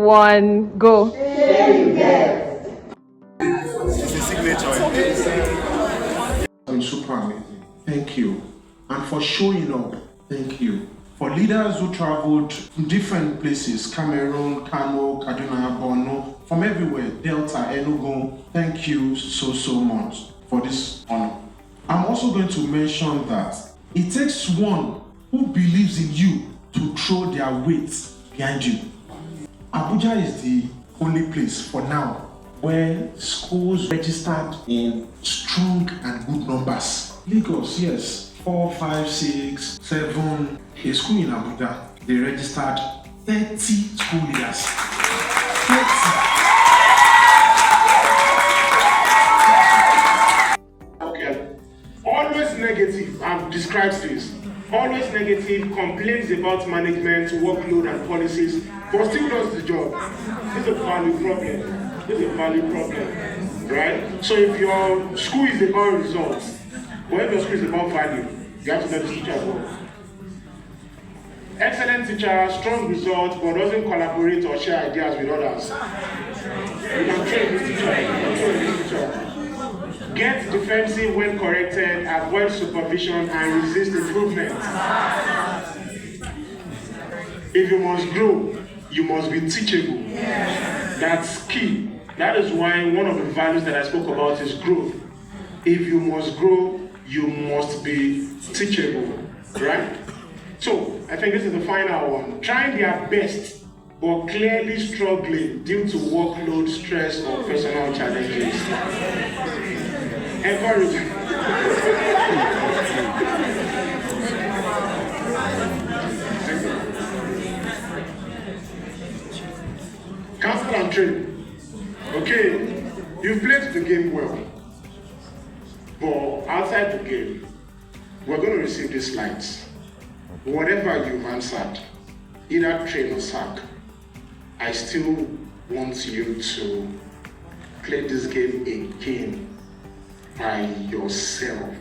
1, go. It's a signature. I'm super amazing. Thank you. And for showing up, thank you. For leaders who traveled from different places, Cameroon, Kano, Kaduna, Borno, from everywhere, Delta, Enugu, thank you so much for this honor. I'm also going to mention that it takes one who believes in you to throw their weight behind you. Abuja is the only place for now where schools registered in strong and good numbers. Lagos, yes, 4, 5, 6, 7. A school in Abuja, they registered 30 school leaders. 30. Okay. Always negative, I've described this. Always negative, complains about management, workload and policies, but still does the job. It's a value problem. Right? So if your school is about results, or if your school is about value, you have to know the teacher as well. Excellent teacher, strong results, but doesn't collaborate or share ideas with others. You can train this teacher. Get defensive when corrected, avoid supervision, and resist improvement. If you must grow, you must be teachable. That's key. That is why one of the values that I spoke about is growth. If you must grow, you must be teachable, right? So, I think this is the final one. Trying their best, but clearly struggling due to workload, stress, or personal challenges. Encouraging. Counsel and train. Okay, you've played the game well, but outside the game, we're going to receive these slides. Whatever you've answered, either train or sack, I still want you to play this game again by yourself.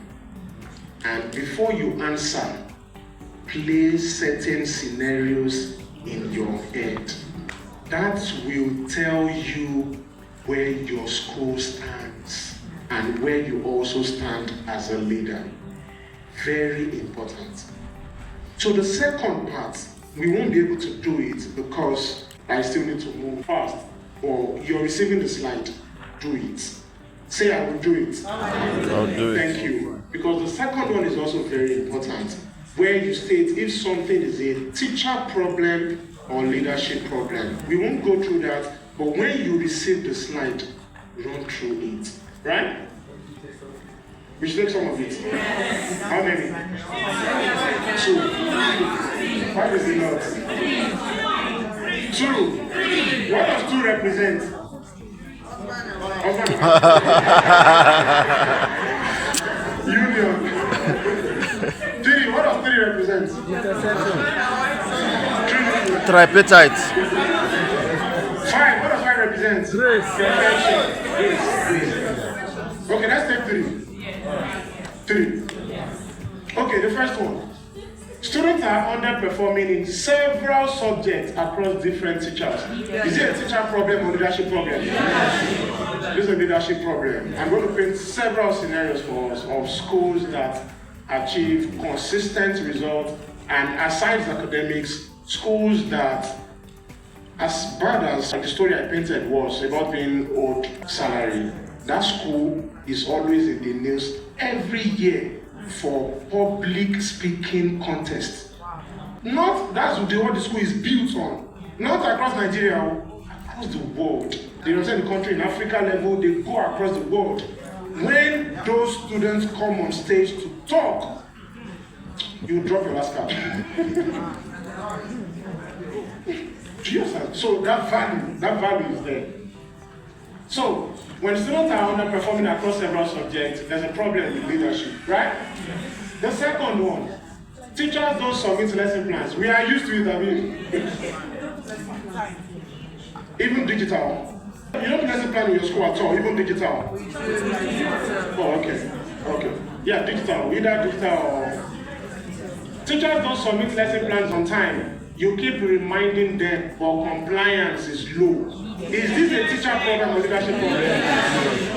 And before you answer, play certain scenarios in your head. That will tell you where your school stands and where you also stand as a leader. Very important. So the second part, we won't be able to do it because I still need to move fast. Or you're receiving the slide, do it. Say, I will do it. I'll do it. Thank you. Because the second one is also very important, where you state if something is a teacher problem or leadership problem. We won't go through that, but when you receive the slide, run through it. Right? We should take some of it. Yes. How many? 2. Why is it not? 2. What does 2 represent? Union. 3. What does 3 represent? Tripartite. 5. What does 5 represent? Grace. Okay, let's take 3. 3. Okay, the first one. Students are underperforming in several subjects across different teachers. Is it a teacher problem or leadership problem? This is a leadership problem. I'm going to paint several scenarios for us of schools that achieve consistent results, and aside academics, schools that, as bad as the story I painted was about being owed salary, that school is always in the news every year for public speaking contest. Not that's what the school is built on. Not across Nigeria, across the world. They represent the country in Africa level, they go across the world. When those students come on stage to talk, you drop your last card. So that value is there. So when students are underperforming across several subjects, there's a problem with leadership, right? The second one, teachers don't submit lesson plans. We are used to it, I mean. Even digital. You don't lesson plan in your school at all, even digital. Oh, okay. Yeah, digital, either digital or... Teachers don't submit lesson plans on time. You keep reminding them, but compliance is low. Is this a teacher problem or leadership problem?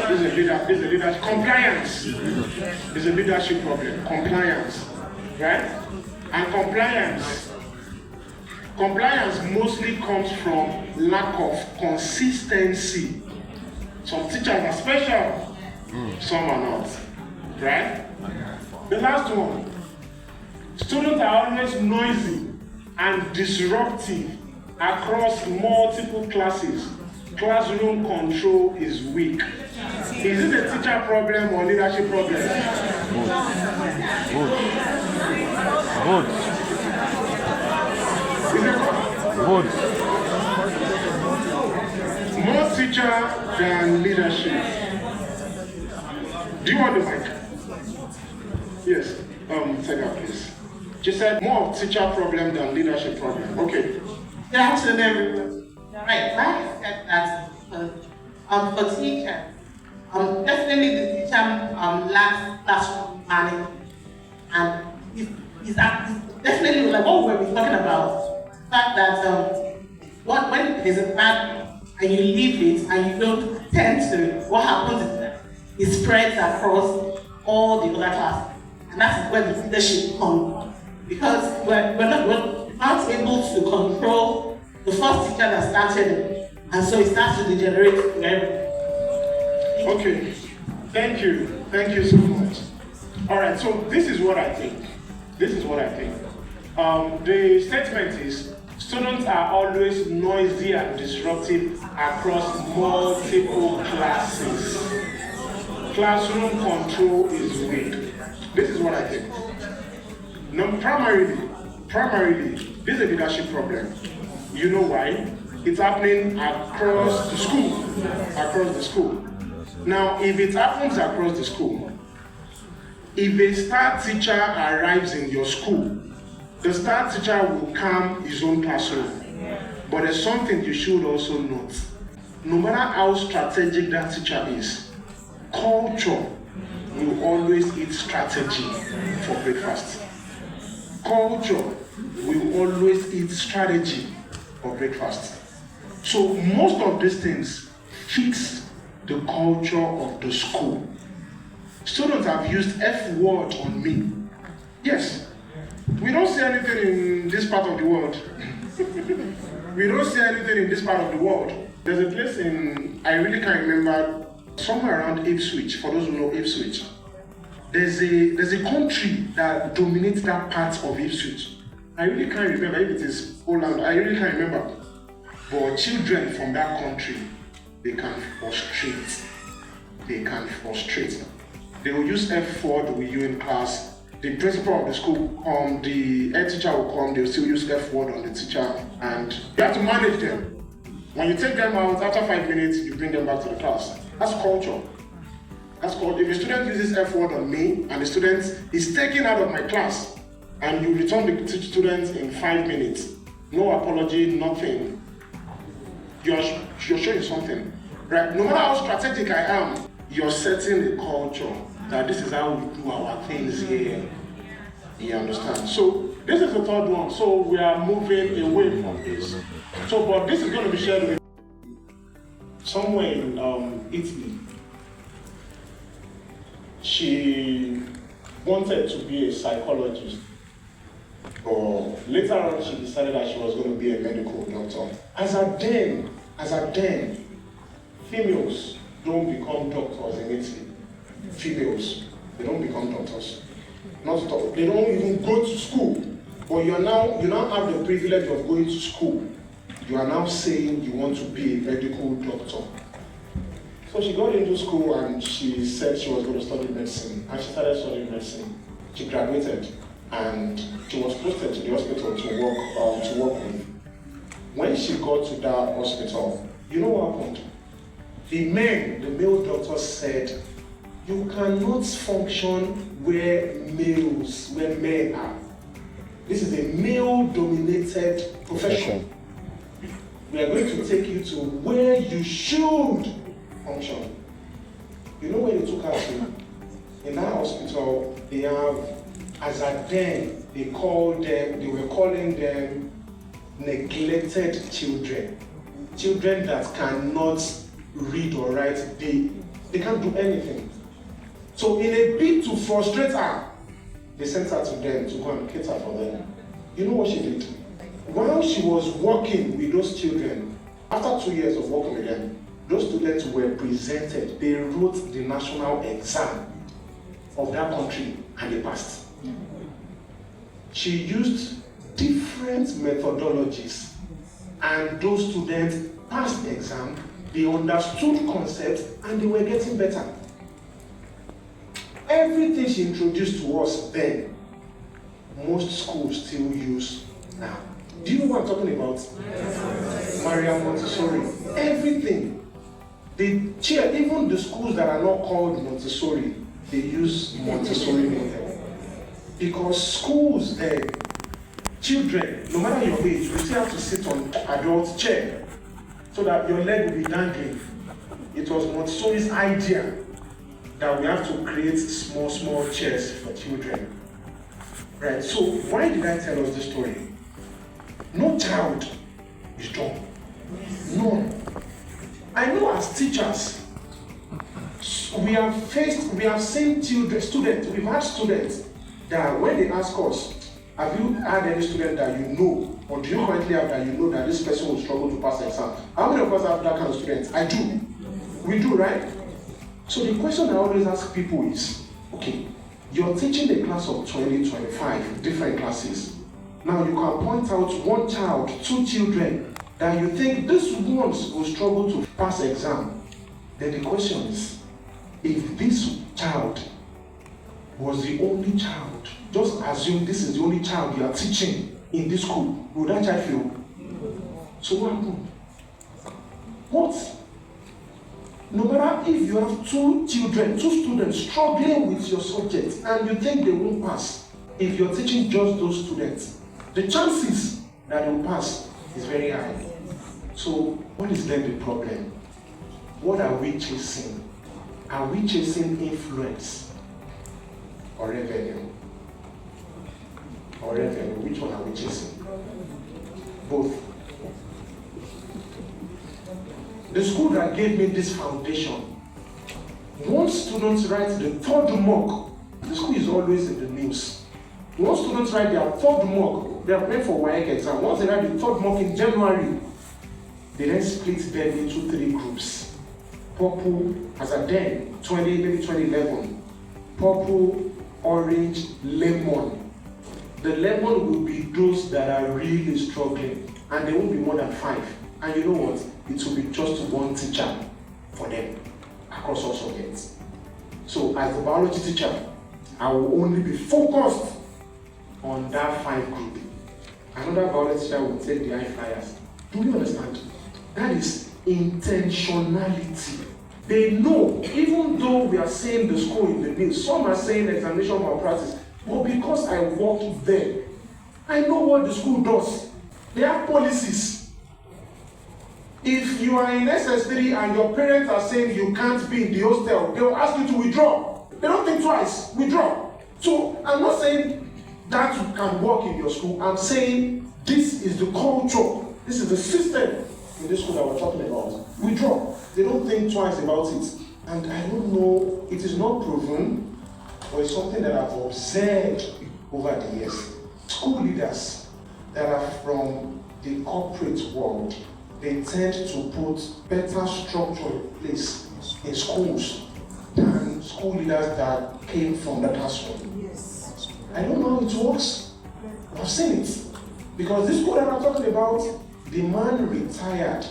This is a leadership. Compliance is a leadership problem. Compliance, right? And compliance mostly comes from lack of consistency. Some teachers are special, some are not, right? The last one, students are always noisy and disruptive across multiple classes. Classroom control is weak. Is it a teacher problem or leadership problem? Good. Good. More teacher than leadership. Do you want the mic? Yes. Take that, please. She said more of teacher problem than leadership problem. Okay. Good afternoon, everyone. Right, like I said that for teachers, definitely the teacher lacks classroom management, and is definitely like what we've been talking about. The fact that when there's a bad and you leave it and you don't tend to, what happens is that it spreads across all the other classes, and that's where the leadership comes. Because we're not able to control the first teacher that started it, and so it starts to degenerate to everything. Okay, thank you so much. All right, so this is what I think. The statement is, students are always noisy and disruptive across multiple classes. Classroom control is weak. This is what I think. Now, primarily, this is a leadership problem. You know why? It's happening across the school. Now, if it happens across the school, if a star teacher arrives in your school, the star teacher will calm his own classroom. But there's something you should also note. No matter how strategic that teacher is, culture will always eat strategy for breakfast. Culture will always eat strategy for breakfast. So most of these things fix the culture of the school. Students have used F word on me. Yes, we don't see anything in this part of the world. There's a place I really can't remember, somewhere around Ipswich, for those who know Ipswich. There's a country that dominates that part of Ipswich. I really can't remember if it is Poland, I really can't remember. But children from that country, they can frustrate. They will use F word with you in class. The principal of the school will come, the head teacher will come, they'll still use F word on the teacher, and you have to manage them. When you take them out, after 5 minutes, you bring them back to the class. That's culture. If a student uses F word on me, and the student is taken out of my class, and you return the students in 5 minutes, no apology, nothing, you're showing something, right? No matter how strategic I am, you're setting a culture that this is how we do our things here. You understand? So this is the third one. So we are moving away from this. So, but this is going to be shared with somewhere in Italy. She wanted to be a psychologist, but later on she decided that she was going to be a medical doctor. As at then, females don't become doctors in Italy. Females, they don't become doctors. Not at all. They don't even go to school. But you now have the privilege of going to school. You are now saying you want to be a medical doctor. So she got into school and she said she was going to study medicine. And she started studying medicine. She graduated and she was posted to the hospital to work with. When she got to that hospital, you know what happened? The male doctor said, you cannot function where men are. This is a male-dominated profession. We are going to take you to where you should function. You know where they took her to? In that hospital, they have, as at then, they were calling them neglected children. Children that cannot read or write, they can't do anything. So in a bid to frustrate her, they sent her to them to go and cater for them. You know what she did? While she was working with those children, after 2 years of working with them, those students were presented. They wrote the national exam of that country and they passed. She used different methodologies and those students passed the exam, they understood concepts and they were getting better. Everything she introduced to us then, most schools still use now. Do you know what I'm talking about? Yes. Maria Montessori. Everything. They cheer, even the schools that are not called Montessori, they use Montessori model. Because schools, children, no matter your age, you still have to sit on adult chair so that your leg will be dangling. It was Montessori's idea that we have to create small chairs for children. Right, so why did I tell us this story? No child is dumb. None. I know as teachers, we have seen students, we've had students that when they ask us, have you had any student that you know, or do you currently have that you know that this person will struggle to pass the exam? How many of us have that kind of students? I do. We do, right? So the question I always ask people is, okay, you're teaching a class of 20, 25 different classes. Now you can point out one child, two children that you think these ones will struggle to pass the exam. Then the question is, if this child was the only child, just assume this is the only child you are teaching in this school, will that child fail? So what happened? What? No matter if you have two children, two students struggling with your subject and you think they won't pass, if you're teaching just those students, the chances that they'll pass is very high. So what is then the problem? What are we chasing? Are we chasing influence or revenue? Or revenue? Which one are we chasing? Both. The school that gave me this foundation, once students write the third mock, the school is always in the news. Once students write their third mock, they are preparing for WAEC exam. Once they write the third mock in January, they then split them into 3 groups. Purple, as at then, maybe 2011. Purple, orange, lemon. The lemon will be those that are really struggling, and they won't be more than 5. And you know what? It will be just one teacher for them across all subjects. So as the biology teacher, I will only be focused on that 5 group. Another biology teacher will take the high flyers. Do you understand? That is intentionality. They know, even though we are saying the school in the news, some are saying examination malpractice, but because I work there, I know what the school does. They have policies. If you are in SS3 and your parents are saying you can't be in the hostel, they will ask you to withdraw. They don't think twice, withdraw. So I'm not saying that you can work in your school. I'm saying this is the culture, this is the system in this school that we're talking about. Withdraw. They don't think twice about it. And I don't know, it is not proven, but it's something that I've observed over the years. School leaders that are from the corporate world, they tend to put better structure in place in schools than school leaders that came from the classroom. Yes. I don't know how it works. I've seen it. Because this school that I'm talking about, the man retired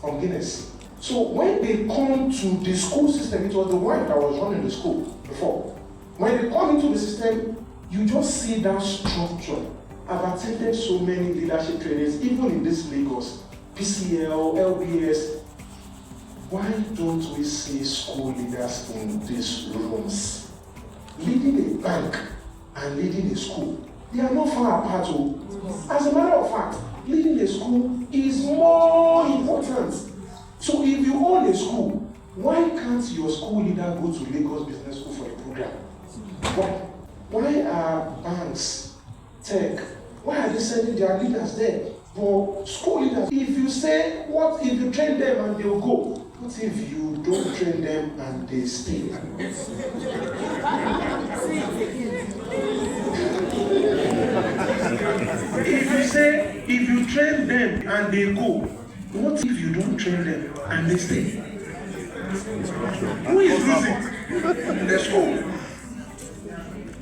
from Guinness. So when they come to the school system, it was the wife that was running the school before. When they come into the system, you just see that structure. I've attended so many leadership trainings, even in this Lagos. PCL, LBS. Why don't we see school leaders in these rooms? Leading a bank and leading a school, they are not far apart. As a matter of fact, leading a school is more important. So if you own a school, why can't your school leader go to Lagos Business School for a program? Why are banks, tech, why are they sending their leaders there? For school leaders, if you say, what if you train them and they'll go? What if you don't train them and they stay? If you train them and they go, what if you don't train them and they stay? Who is losing? The school.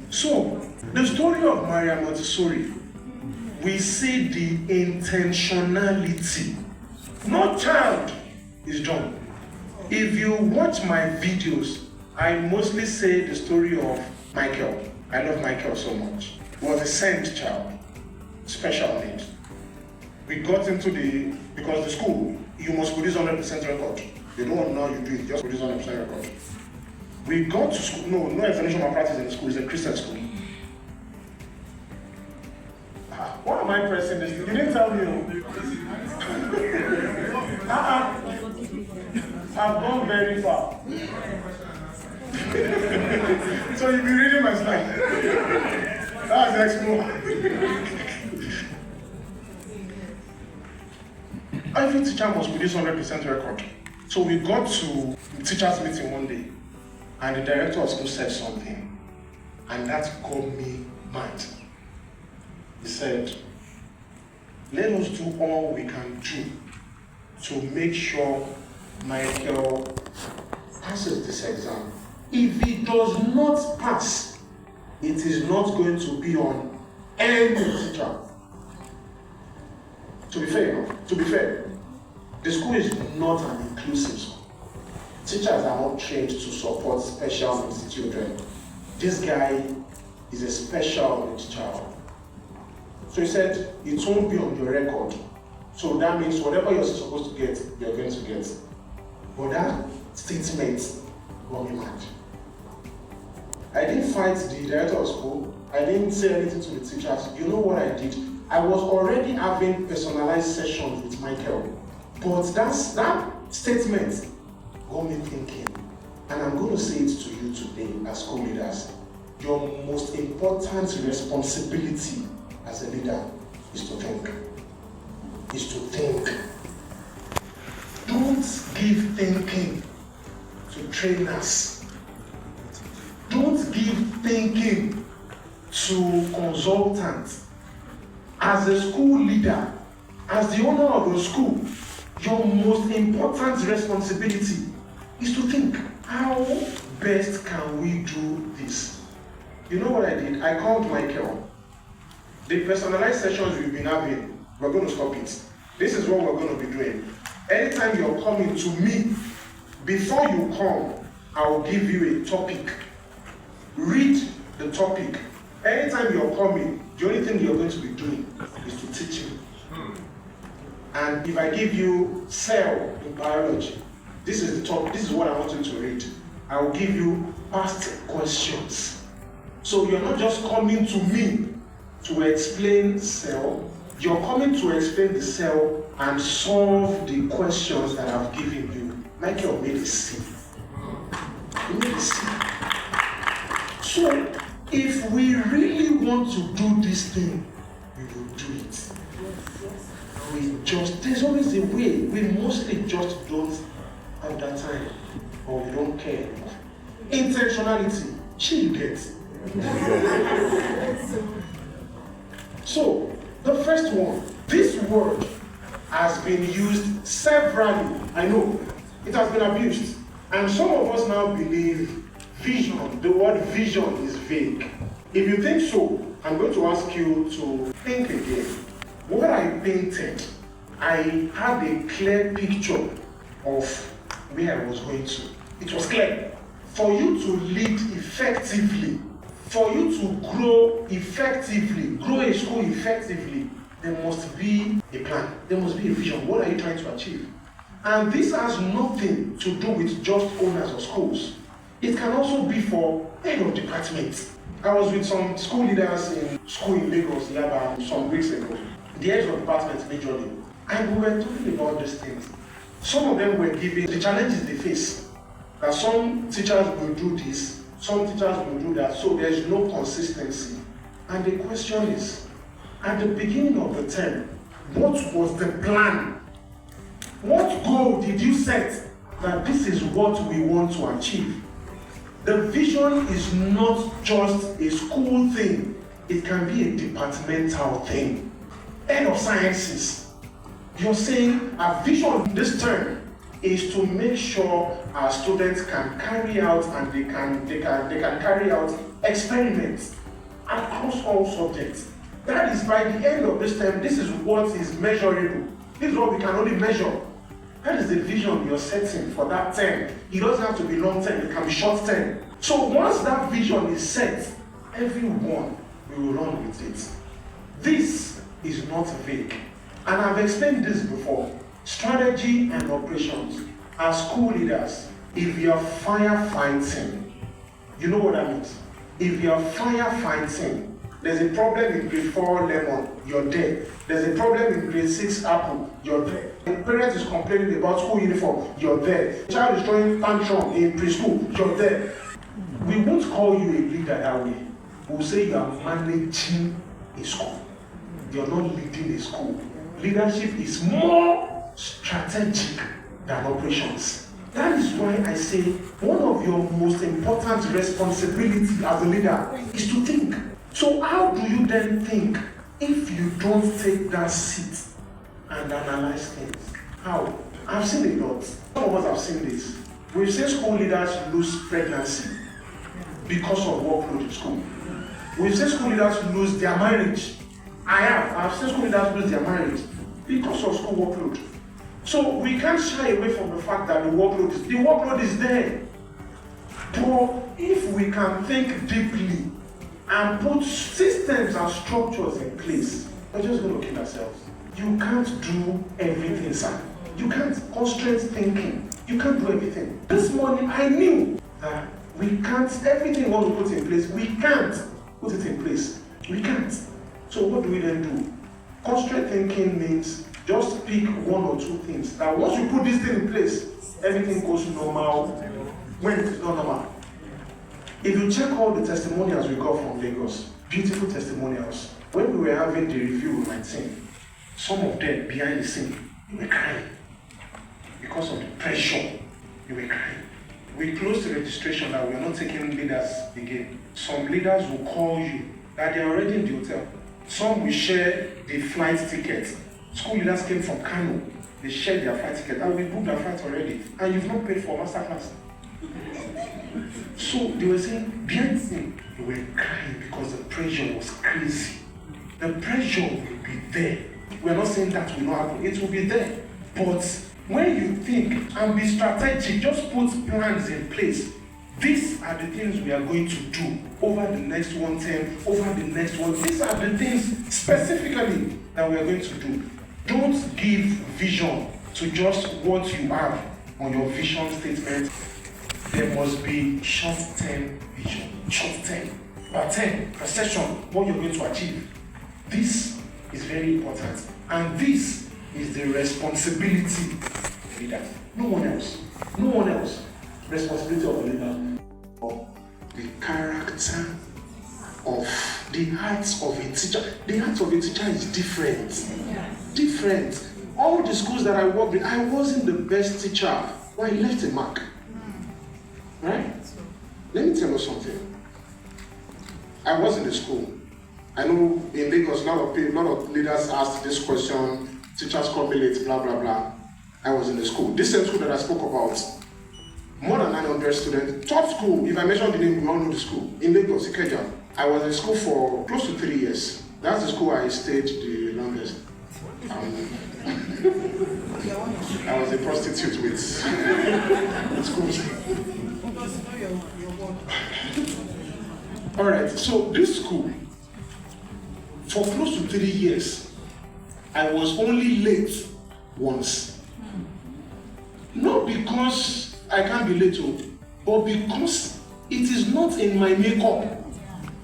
So, the story of Maria Montessori, we see the intentionality. No child is dumb. If you watch my videos, I mostly say the story of Michael. I love Michael so much. He was a sent child, special needs. We got into because the school, you must produce 100% record. They don't want to know how you do it, just produce 100% record. We got to school, no examination malpractice in the school, it's a Christian school. Why am I pressing this? You didn't tell me. I've gone very far. So you'll be reading my slide. That's expo. Every teacher must produce 100% record. So we got to teachers' meeting one day, and the director of school said something, and that got me mad. He said, let us do all we can do to make sure Michael passes this exam. If he does not pass, it is not going to be on any teacher. To be fair, the school is not an inclusive school. Teachers are not trained to support special needs children. This guy is a special needs child. So he said, it won't be on your record. So that means whatever you're supposed to get, you're going to get. But that statement got me mad. I didn't fight the director of school. I didn't say anything to the teachers. You know what I did? I was already having personalized sessions with Michael. But that statement got me thinking. And I'm going to say it to you today as school leaders. Your most important responsibility as a leader is to think. Don't give thinking to trainers. Don't give thinking to consultants. As a school leader, as the owner of your school, your most important responsibility is to think, how best can we do this? You know what I did? I called Michael. The personalized sessions we've been having, we're going to stop it. This is what we're going to be doing. Anytime you're coming to me, before you come, I will give you a topic. Read the topic. Anytime you're coming, the only thing you're going to be doing is to teach you. And if I give you cell in biology, this is the topic, this is what I want you to read. I will give you past questions. So you're not just coming to me to explain cell, you're coming to explain the cell and solve the questions that I've given you. Michael made a C. He made a C. So, if we really want to do this thing, we will do it. There's always a way. We mostly just don't have that time, or we don't care. Intentionality, you get. So, the first one, this word has been used severally. I know, it has been abused. And some of us now believe vision, the word vision is vague. If you think so, I'm going to ask you to think again. What I painted, I had a clear picture of where I was going to. It was clear. For you to lead effectively, for you to grow effectively, grow a school effectively, there must be a plan. There must be a vision. What are you trying to achieve? And this has nothing to do with just owners of schools. It can also be for head of departments. I was with some school leaders in school in Lagos, Yaba, some weeks ago. The heads of departments majorly. And we were talking about these things. Some of them were giving the challenges they face. That some teachers will do this, some teachers will do that, so there is no consistency. And the question is, at the beginning of the term, What was the plan? What goal did you set that this is what we want to achieve? The vision is not just a school thing. It can be a departmental thing. Head of sciences, you're saying our vision this term is to make sure our students can carry out and they can carry out experiments across all subjects. That is, by the end of this term, this is what is measurable. This is what we can only measure. That is the vision you're setting for that term. It doesn't have to be long term, it can be short term. So once that vision is set, everyone will run with it. This is not vague. And I've explained this before. Strategy and operations. As school leaders, if you're firefighting, you know what that means? If you're firefighting, there's a problem in grade 4 lemon, you're there. There's a problem in grade 6 apple, you're there. The parent is complaining about school uniform, you're there. The child is throwing tantrum in preschool, you're there. We won't call you a leader that way. We'll say you are managing a school. You're not leading a school. Leadership is more strategic than operations. That is why I say one of your most important responsibilities as a leader is to think. So how do you then think if you don't take that seat and analyze things? How? I've seen a lot. Some of us have seen this. We've seen school leaders lose pregnancy because of workload in school. We've seen school leaders lose their marriage. I've seen school leaders lose their marriage because of school workload. So we can't shy away from the fact that the workload is there. But if we can think deeply and put systems and structures in place, we're just going to kill ourselves. You can't do everything, sir. You can't. Constraint thinking. You can't do everything. This morning, I knew that we can't, everything we want to put in place, we can't put it in place. We can't. So what do we then do? Constraint thinking means just pick one or two things. That once you put this thing in place, everything goes normal when it is not normal. If you check all the testimonials we got from Lagos, beautiful testimonials, when we were having the review with my team, some of them behind the scene, they were crying. Because of the pressure, they were crying. We closed the registration that we are not taking leaders again. Some leaders will call you that they are already in the hotel. Some will share the flight ticket. School leaders came from Kano. They shared their flight ticket and we booked their flight already. And you've not paid for Masterclass. So they were saying, behind the scene, they were crying because the pressure was crazy. The pressure will be there. We're not saying that will not happen. It will be there. But when you think and be strategic, just put plans in place. These are the things we are going to do over the next one term, over the next one. These are the things specifically that we are going to do. Don't give vision to just what you have on your vision statement. There must be short-term vision. Short-term. Per term, per session, what you're going to achieve. This is very important. And this is the responsibility of the leader. No one else. No one else. Responsibility of the leader. Of the character of the heart of a teacher. The heart of a teacher is different. Different. All the schools that I worked with, I wasn't the best teacher, but I left a mark. Right? Let me tell you something. I was in the school. I know in Lagos, a lot of leaders asked this question, teachers come late, blah, blah, blah. I was in the school. This same school that I spoke about, more than 900 students, top school, if I mention the name, we all know the school, in Lagos, Ikeja. I was in school for close to 3 years. That's the school I stayed the longest. I was a prostitute with schools. Alright, so this school, for close to 3 years, I was only late once. Not because I can't be late, but because it is not in my makeup.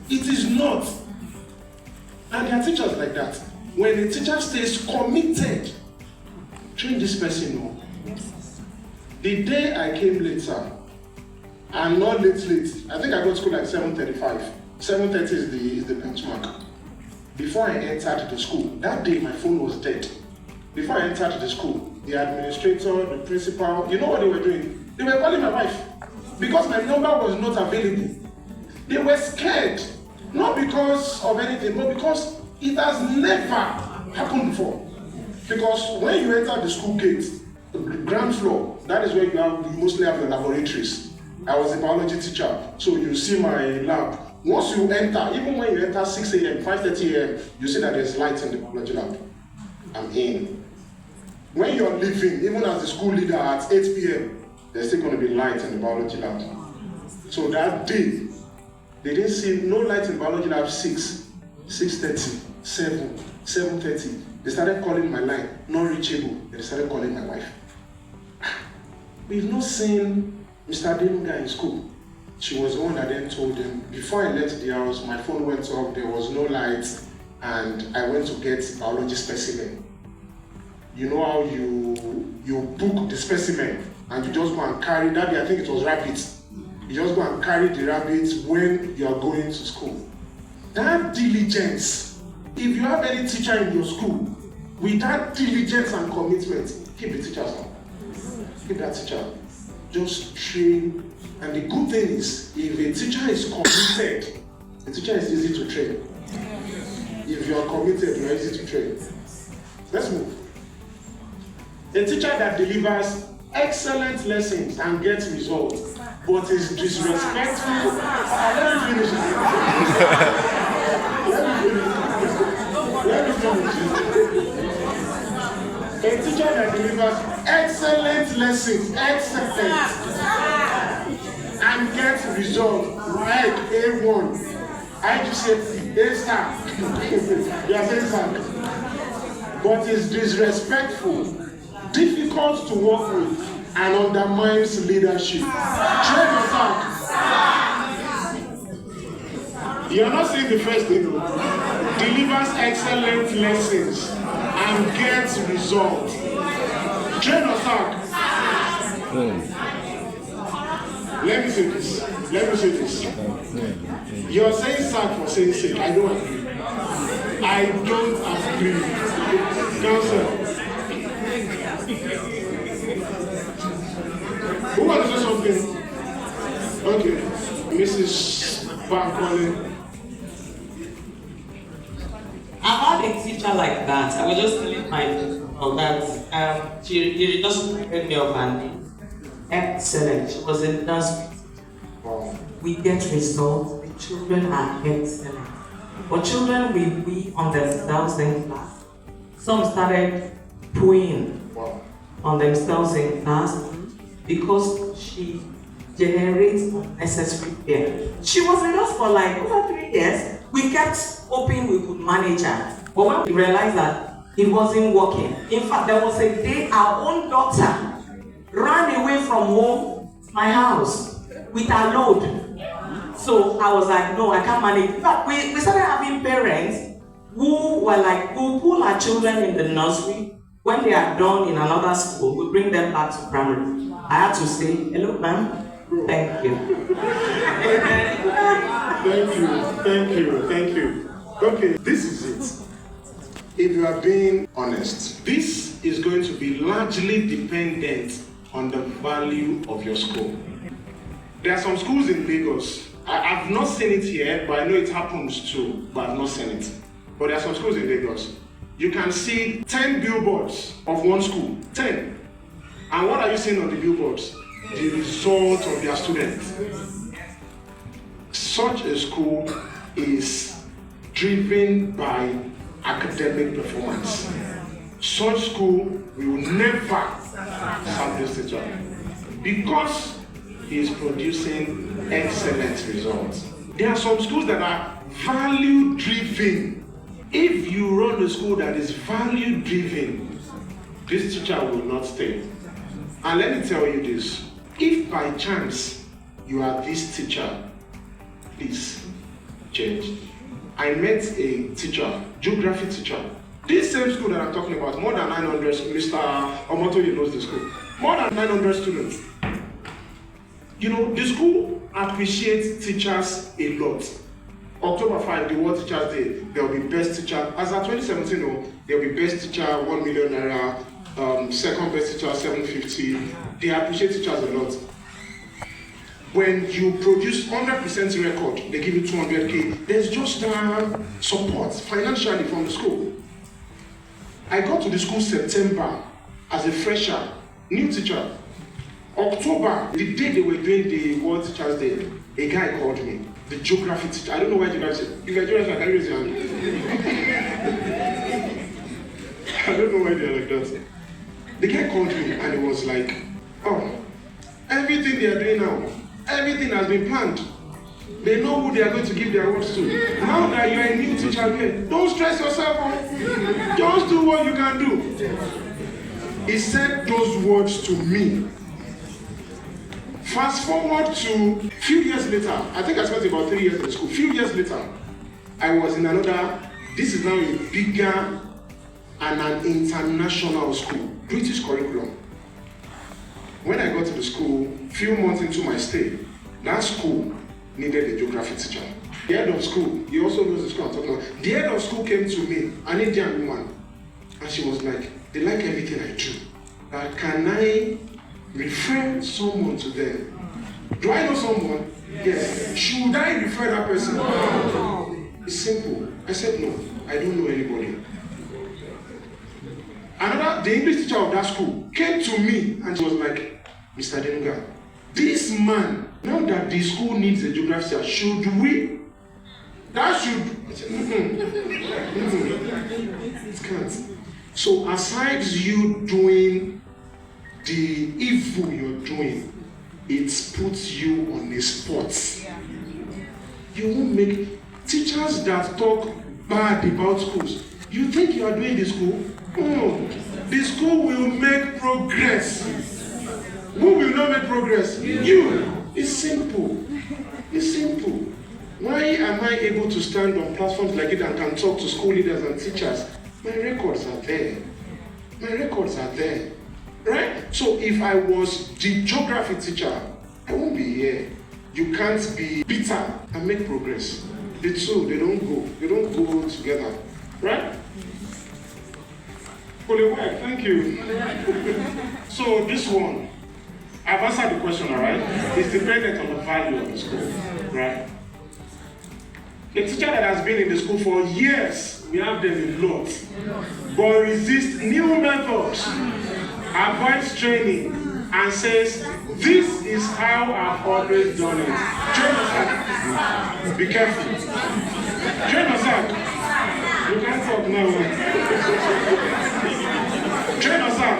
It is not. And there are teachers like that. When the teacher stays committed, train this person more. The day I came late, sir, I'm not late. I think I got to school like 7:35. 7:30 is the benchmark. before I entered the school, that day my phone was dead. Before I entered the school, the administrator, the principal, you know what they were doing? They were calling my wife because my number was not available. They were scared, not because of anything, but because it has never happened before. Because when you enter the school gate, the ground floor, that is where you mostly have your laboratories. I was a biology teacher, so you see my lab. Once you enter, even when you enter 6 a.m., 5:30 a.m., you see that there's light in the biology lab. I'm in. When you're leaving, even as the school leader at 8 p.m., there's still going to be light in the biology lab. So that day, they didn't see no light in biology lab 6, 6:30, 7, 7:30. They started calling my line, not reachable. They started calling my wife. We've not seen Mr. Adenuga in school. She was the one that then told them, before I left the house, my phone went off, there was no light, and I went to get biology specimen. You know how you book the specimen, and you just go and carry, that day I think it was rabbits. You just go and carry the rabbits when you are going to school. That diligence, if you have any teacher in your school, with that diligence and commitment, keep the teachers on. Keep that teacher. Just train. And the good thing is, if a teacher is committed, the teacher is easy to train. If you are committed, you are easy to train. Let's move. A teacher that delivers excellent lessons and gets results, but is disrespectful. Let me finish. Let me finish. A teacher that delivers excellent lessons, and gets results like A1. I just said A star. You are saying sir. But is disrespectful, difficult to work with, and undermines leadership. Train yourself. You are not saying the first thing. Delivers excellent lessons and gets results. Train yourself. Let me say this. You're saying sack for saying sake. I don't agree. Counsel. Who wants to say something? Okay. Mrs. Bankole. I've had a teacher like that. I was just telling my principal that she just reminded me of an excellent. She was a nurse. We get results. The children are excellent. But children will be on themselves in class. Some started pooing on themselves in class because she generates unnecessary fear. She was with us for like over 3 years. We kept hoping we could manage her. But when we realized that it wasn't working, in fact, there was a day our own daughter ran away from home, my house, with her load. So I was like, no, I can't manage. In fact, we started having parents who were like, who pull our children in the nursery. When they are done in another school, we bring them back to primary. I had to say, hello, ma'am. Thank you. Thank you. Okay, this is it. If you are being honest, this is going to be largely dependent on the value of your school. There are some schools in Lagos. I've not seen it here, but I know it happens too, but I've not seen it. But there are some schools in Lagos. You can see 10 billboards of one school. 10. And what are you seeing on the billboards? The result of their students. Such a school is driven by academic performance. Such school will never serve this teacher because he is producing excellent results. There are some schools that are value driven. If you run a school that is value driven, this teacher will not stay. And let me tell you this, if by chance you are this teacher, please change. I met a teacher, geography teacher. This same school that I'm talking about, more than 900, Mr. Omotoye knows the school, more than 900 students. You know, the school appreciates teachers a lot. October 5, the World Teachers Day, there will be best teacher. As at 2017, there will be best teacher, 1 million naira, second best teacher, 750. They appreciate teachers a lot. When you produce 100% record, they give you 200K. There's just support financially from the school. I got to the school September as a fresher, new teacher. October, the day they were doing the World Teachers Day, a guy called me, the geography teacher. I don't know why geography. If you're geography, I can raise your hand. I don't know why they're like that. The guy called me and he was like, oh, everything they are doing now, everything has been planned. They know who they are going to give their awards to. Now that you're a new teacher here, don't stress yourself. Just do what you can do. He said those words to me. Fast forward to a few years later, I think I spent about 3 years in school. A few years later, I was in this is now a bigger and an international school, British curriculum. When I got to the school, a few months into my stay, that school needed a geography teacher. The head of school, he also knows the school I'm talking about. The head of school came to me, an Indian woman, and she was like, they like everything I do. Can I refer someone to them? Do I know someone? Yes. Should I refer that person? It's simple. I said no, I don't know anybody. The English teacher of that school came to me and she was like, Mr. Adenuga, this man, now that the school needs a geography teacher, should we? That should. I said, It can't. So aside you doing the evil you're doing, it puts you on a spot. You won't make teachers that talk bad about schools. You think you are doing the school? Oh, the school will make progress. Who will not make progress? You. It's simple. It's simple. Why am I able to stand on platforms like it and can talk to school leaders and teachers? My records are there. My records are there. Right? So if I was the geography teacher, I won't be here. You can't be bitter and make progress. The two, they don't go together. Right? Well, thank you. So this one, I've answered the question, all right? It's dependent on the value of the school, right? A teacher that has been in the school for years, we have them a lot, but resist new methods, avoids training, and says, this is how I've always done it. Train yourself. Be careful. Train yourself. You can't talk now. Train yourself.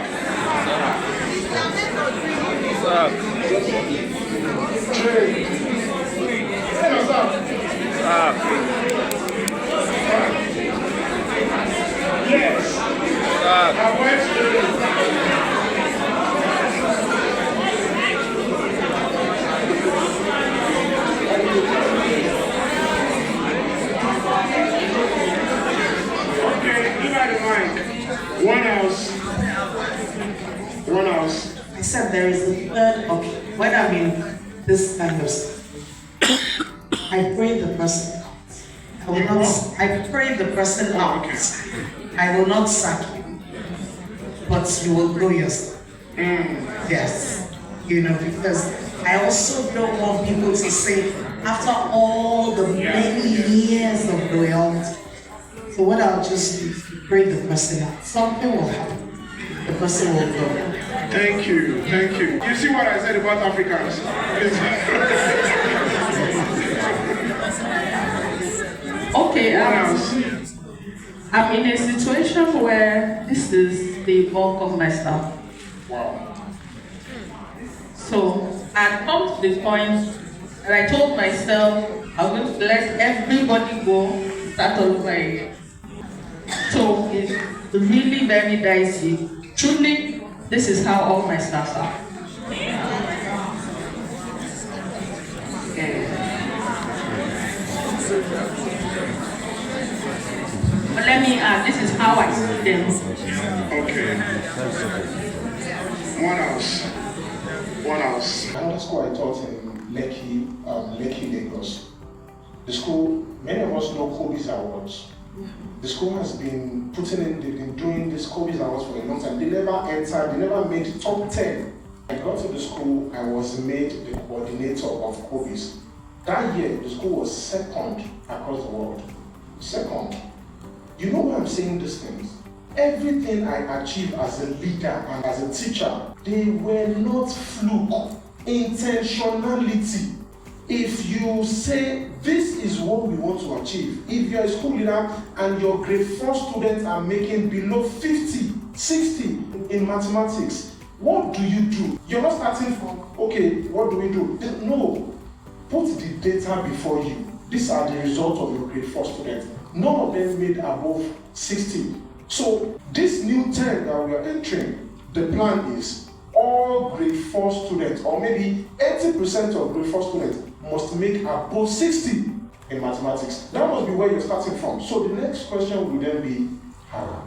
Train. Train yourself. Yes. Avoid training. One house. I said there is a third option. When I'm in this kind of stuff, I pray the person out. I pray the person out. I will not sack you, but you will grow yourself. Yes. Because I also don't want people to say, after all the many years of loyalty, so what I'll just do is pray the person out. Something will happen. The person will grow. Thank you. Thank you. You see what I said about Africans? Okay, I'm in a situation where this is the bulk of my stuff. Wow. So I'd come to the point and I told myself I'm going to let everybody go, start all over again. So it's really very dicey. Truly, this is how all my staffs are. But let me add, this is how I see them. Okay. One house. Another school I taught in Lekki, Lagos. The school Many of us know HODs awards. The school has been they've been doing these HODs awards for a long time. They never made top 10. I got to the school, I was made the coordinator of HODs. That year, the school was second across the world. Second. You know why I'm saying these things? Everything I achieved as a leader and as a teacher, they were not fluke, intentionality. If you say, this is what we want to achieve, if you're a school leader and your grade 4 students are making below 50, 60 in mathematics, what do you do? You're not starting from, okay, what do we do? No, put the data before you. These are the results of your grade 4 students. None of them made above 60. So this new term that we are entering, the plan is all grade 4 students, or maybe 80% of grade 4 students, must make above 60 in mathematics. That must be where you're starting from. So the next question will then be how?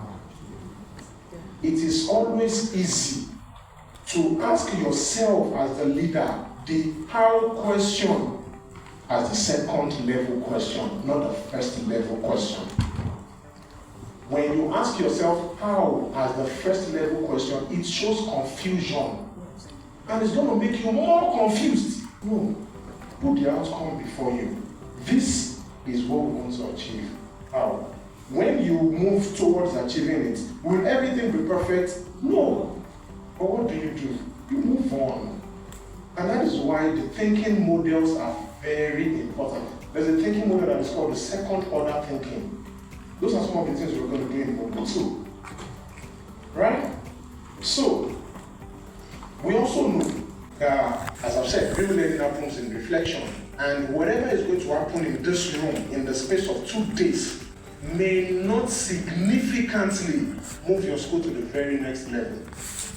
It is always easy to ask yourself as the leader the how question as the second level question, not the first level question. When you ask yourself how as the first level question, it shows confusion. And it's going to make you more confused. No. Put the outcome before you. This is what we want to achieve. How? When you move towards achieving it, will everything be perfect? No. But what do? You move on. And that is why the thinking models are very important. There's a thinking model that is called the second order thinking. Those are some of the things we're going to do in model 2. Right? So, we also know as I've said, real learning happens in reflection, and whatever is going to happen in this room in the space of 2 days may not significantly move your school to the very next level.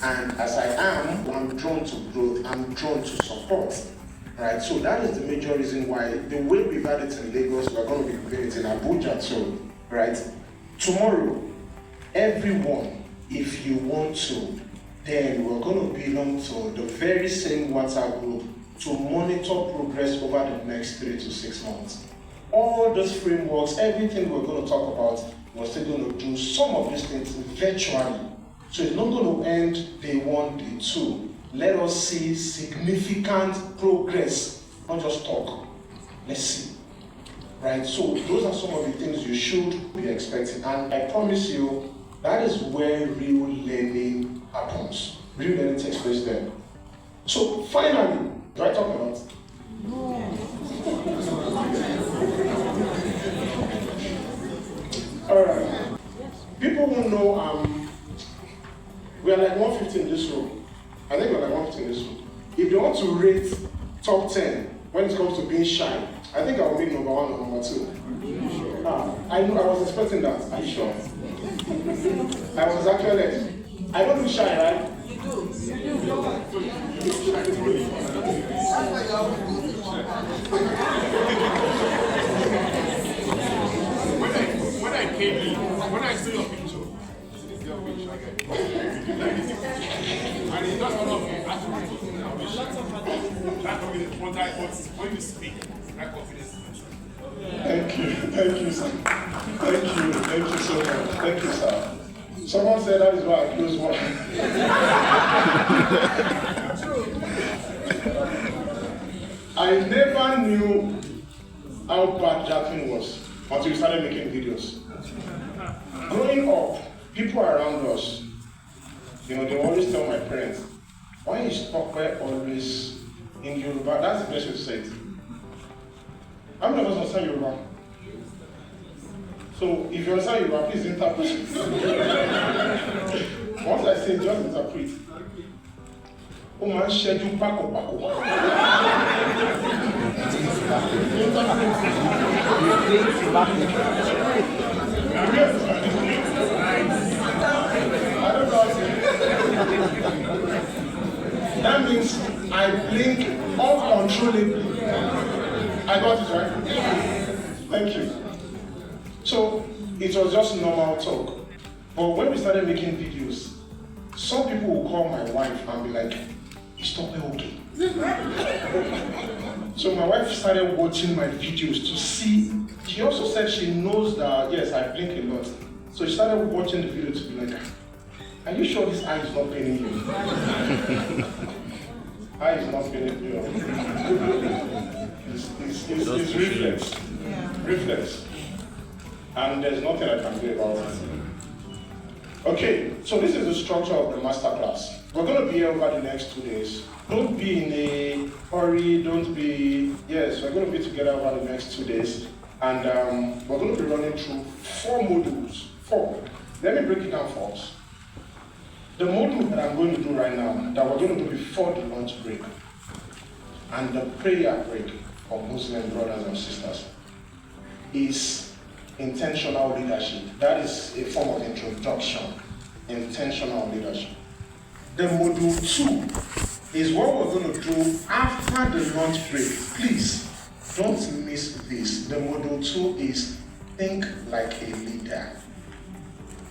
And as I'm drawn to growth, I'm drawn to support. Right? So that is the major reason why the way we've had it in Lagos, we're going to be doing it in Abuja too. Right? Tomorrow, everyone, if you want to, then we're going to belong to the very same WhatsApp group to monitor progress over the next 3 to 6 months. All those frameworks, everything we're going to talk about, we're still going to do some of these things virtually. So it's not going to end day 1, day 2. Let us see significant progress, not just talk. Let's see. Right? So those are some of the things you should be expecting. And I promise you, that is where real learning happens. Real learning takes place there. So finally, do I talk about? No. Alright. People who know we are like 150 in this room. I think we're like 150 in this room. If they want to rate top 10 when it comes to being shy, I think I will make number 1 or number 2. I know I was expecting that. Are you sure? I was actually, I don't do shy, right? You do. When I came in, when I saw your picture, this is your picture, I get and it's just one of the attributes of ambition. That confidence, when you speak, that confidence. Thank you, sir. Thank you so much. Thank you, sir. Someone said that is why I close one. I never knew how bad Jacqueline was until we started making videos. Growing up, people around us, they always tell my parents, why is Tope always in Yoruba? That's the best way to say it. How many of us understand Yoruba? So if you understand Yoruba, please interpret. Once I say just interpret. Oh man, schedule bako. I don't know how to say. That means I blink uncontrollably. I got it right? Thank you. So it was just normal talk. But when we started making videos, some people will call my wife and be like, is Tope okay? So my wife started watching my videos to see She also said she knows that, yes, I blink a lot. So she started watching the video to be like, are you sure this eye is not paining you? Eye is not paining you. It's reflex. Reflex. And there's nothing I can do about it. Okay, so this is the structure of the masterclass. We're going to be here over the next 2 days. Don't be in a hurry, yes, we're going to be together over the next 2 days. And we're going to be running through 4 modules. 4. Let me break it down for us. The module that I'm going to do right now, that we're going to do before the lunch break, and the prayer break of Muslim brothers and sisters, is intentional leadership. That is a form of introduction. Intentional leadership. The module 2 is what we're going to do after the lunch break. Please, don't miss this. The module 2 is think like a leader.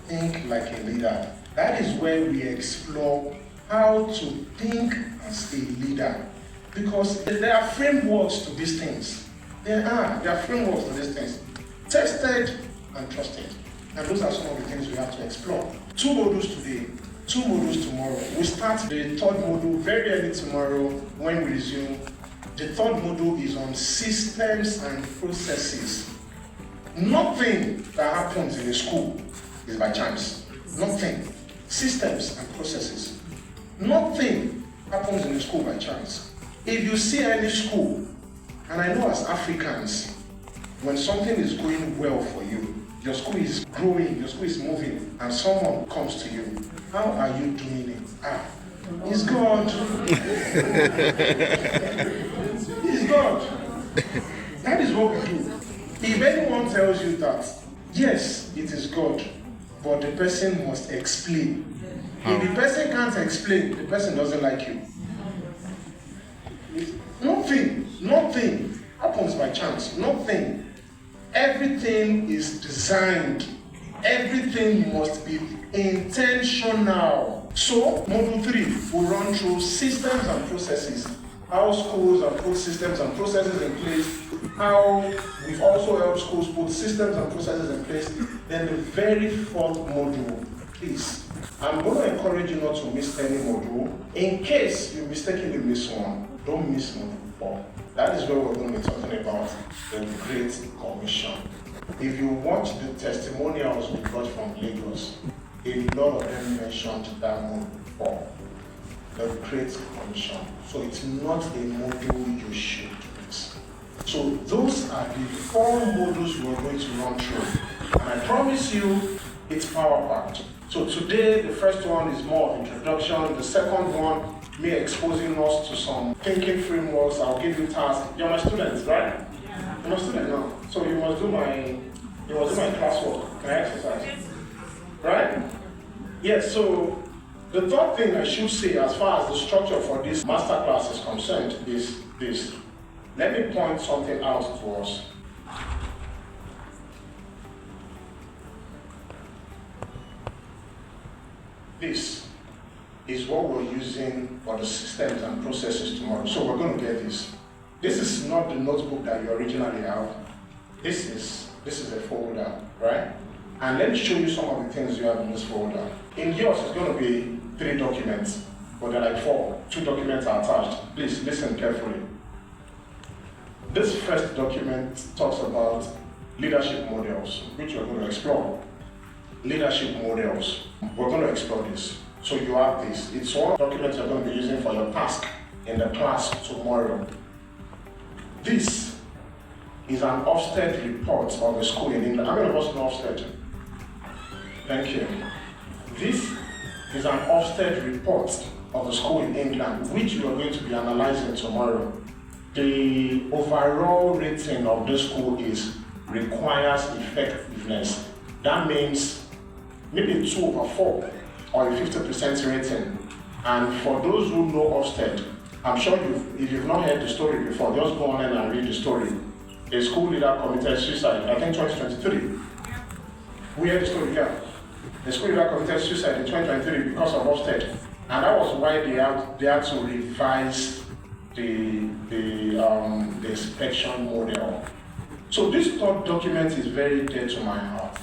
Think like a leader. That is where we explore how to think as a leader. Because there are frameworks to these things. There are frameworks to these things. Tested and trusted. And those are some of the things we have to explore. 2 modules today, 2 modules tomorrow. We start the 3rd module very early tomorrow when we resume. The 3rd module is on systems and processes. Nothing that happens in a school is by chance. Nothing. Systems and processes. Nothing happens in a school by chance. If you see any school, and I know as Africans, when something is going well for you, your school is growing, your school is moving, and someone comes to you, how are you doing it? It's God. It's God. That is what we do. If anyone tells you that, yes, it is God, but the person must explain. If the person can't explain, the person doesn't like you. Nothing happens by chance. Nothing. Everything is designed. Everything must be intentional. So, module 3 will run through systems and processes. How schools have put systems and processes in place. How we've also helped schools put systems and processes in place. Then the very 4th module, please. I'm going to encourage you not to miss any module. In case you mistakenly miss one, don't miss module 4. That is where we're going to be talking about the Great Commission. If you watch the testimonials we got from Lagos, a lot of them mentioned that module 4, the Great Commission. So it's not a module you should miss. So those are the 4 modules we're going to run through. And I promise you, it's power-packed. So today, the first one is more of introduction. The second one, me exposing us to some thinking frameworks. I'll give you tasks. You're my students, right? Yeah. You're my student now. So you must do my classwork. Can I exercise? Right? Yes, so the 3rd thing I should say as far as the structure for this masterclass is concerned is this. Let me point something out to us. This is what we're using for the systems and processes tomorrow. So we're going to get this. This is not the notebook that you originally have. This is a folder, right? And let me show you some of the things you have in this folder. In yours, it's going to be 3 documents, but they're like 4. 2 documents are attached. Please listen carefully. This first document talks about leadership models, which we're going to explore. Leadership models. We're going to explore this. So you have this. It's one document you're going to be using for your task in the class tomorrow. This is an Ofsted report of a school in England. How many of us know Ofsted? Thank you. This is an Ofsted report of a school in England, which we are going to be analyzing tomorrow. The overall rating of this school is requires effectiveness. That means maybe 2/4 or a 50% rating. And for those who know Ofsted, I'm sure if you've not heard the story before, just go on and read the story. A school leader committed suicide, I think 2023. We heard the story, yeah. The school leader committed suicide in 2023 because of Ofsted. And that was why they had to revise the inspection model. So this third document is very dear to my heart.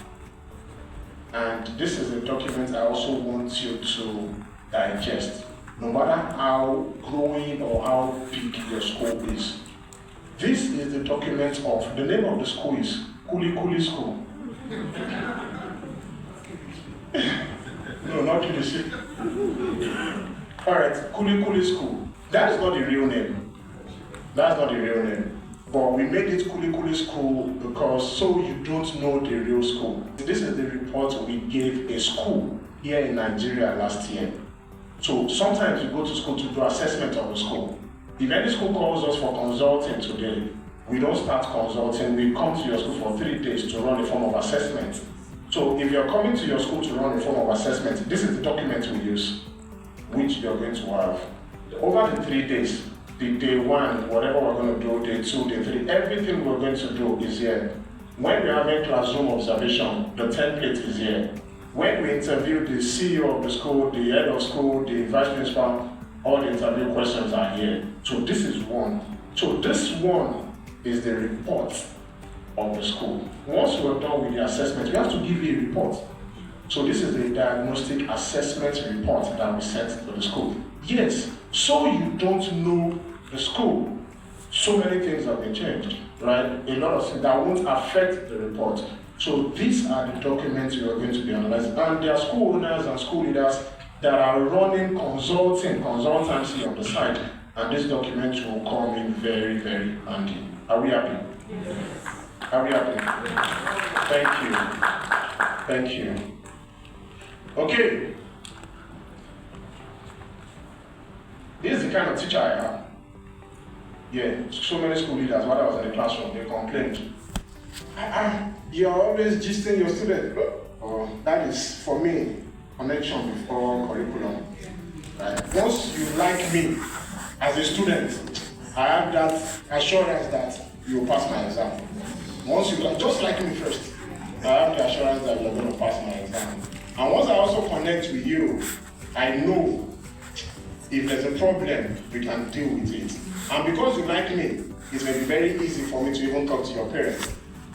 And this is a document I also want you to digest, no matter how growing or how big your school is. This is the document of, the name of the school is Kuli Kuli School. No, not Kuli. Alright, Kuli Kuli School. That is not the real name. That's not the real name. But we made it Kuli Kuli School because so you don't know the real school. This is the report we gave a school here in Nigeria last year. So sometimes you go to school to do assessment of the school. If any school calls us for consulting today, we don't start consulting, we come to your school for 3 days to run a form of assessment. So if you're coming to your school to run a form of assessment, this is the document we use, which you're going to have. Over the 3 days, the day 1, whatever we're going to do, day 2, day 3, everything we're going to do is here. When we're having classroom observation, the template is here. When we interview the CEO of the school, the head of school, the vice principal, all the interview questions are here. So this is one. So this one is the report of the school. Once we're done with the assessment, we have to give you a report. So this is the diagnostic assessment report that we sent to the school. Yes, so you don't know the school. So many things have been changed, right? A lot of things that won't affect the report. So these are the documents you are going to be analyzing. And there are school owners and school leaders that are running consultancy on the side. And this document will come in very, very handy. Are we happy? Yes. Are we happy? Yes. Thank you. Thank you. Okay. This is the kind of teacher I am. Yeah, so many school leaders, when I was in the classroom, they complained. You're always gisting your students. Oh, that is, for me, connection before curriculum. Right? Once you like me as a student, I have that assurance that you will pass my exam. Once you just like me first, I have the assurance that you're going to pass my exam. And once I also connect with you, I know if there's a problem, we can deal with it. And because you like me, it may be very easy for me to even talk to your parents,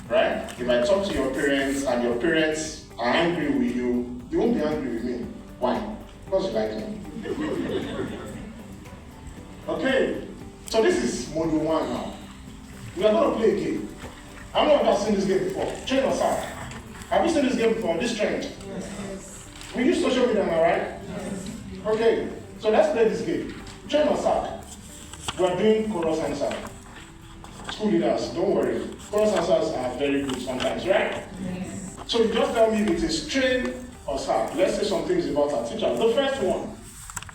right? If I talk to your parents and your parents are angry with you, you won't be angry with me. Why? Because you like me. Okay, so this is module 1 now. We are going to play a game. I don't know if I've seen this game before. Train or sack? Have you seen this game before? This trend? Yes. We use social media now, right? Yes. Okay, so let's play this game. Train or sack? We are doing chorus answer. School leaders, don't worry. Chorus answers are very good sometimes, right? Yes. So you just tell me if it is train or sack. Let's say some things about our teacher. The first one,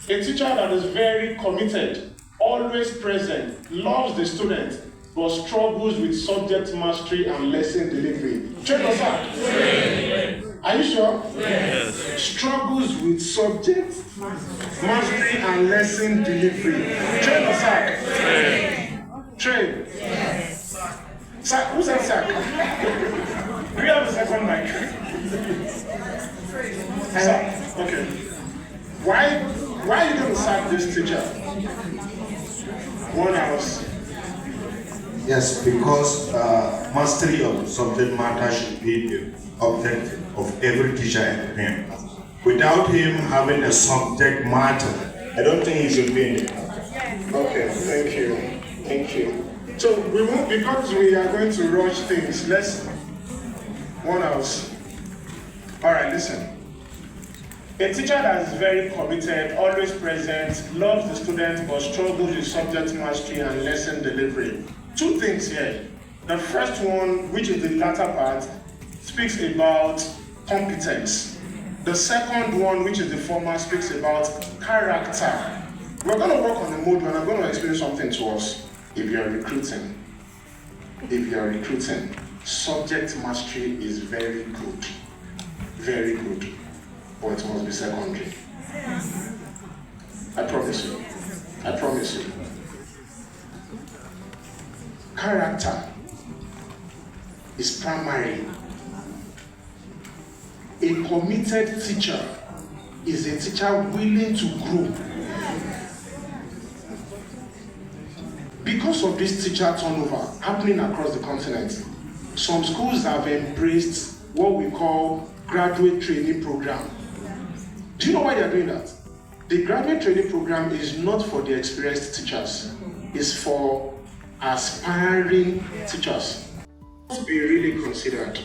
a teacher that is very committed, always present, loves the student, but struggles with subject mastery and lesson delivery. Train or sack? Yes. Are you sure? Yes. Struggles with subject mastery and lesson delivery. Train or sack? Train. Yes. Sack. Who said sack? Do you have a second mic? Sack. Okay. Why are you going to sack this teacher? 1 hour. Yes, because mastery of subject matter should be the objective of every teacher and him. Without him having a subject matter, I don't think he should be in it. Okay, thank you. Thank you. So we won't, because we are going to rush things, let's 1 hour. Alright, listen. A teacher that is very committed, always present, loves the student but struggles with subject mastery and lesson delivery. 2 things here. The first one, which is the latter part, speaks about competence. The second one, which is the former, speaks about character. We're going to work on the module and I'm going to explain something to us. If you are recruiting, subject mastery is very good. Very good. But it must be secondary. I promise you. I promise you. Character is primary. A committed teacher is a teacher willing to grow. Because of this teacher turnover happening across the continent, some schools have embraced what we call graduate training program. Do you know why they are doing that? The graduate training program is not for the experienced teachers. It's for aspiring teachers. Must be really considered.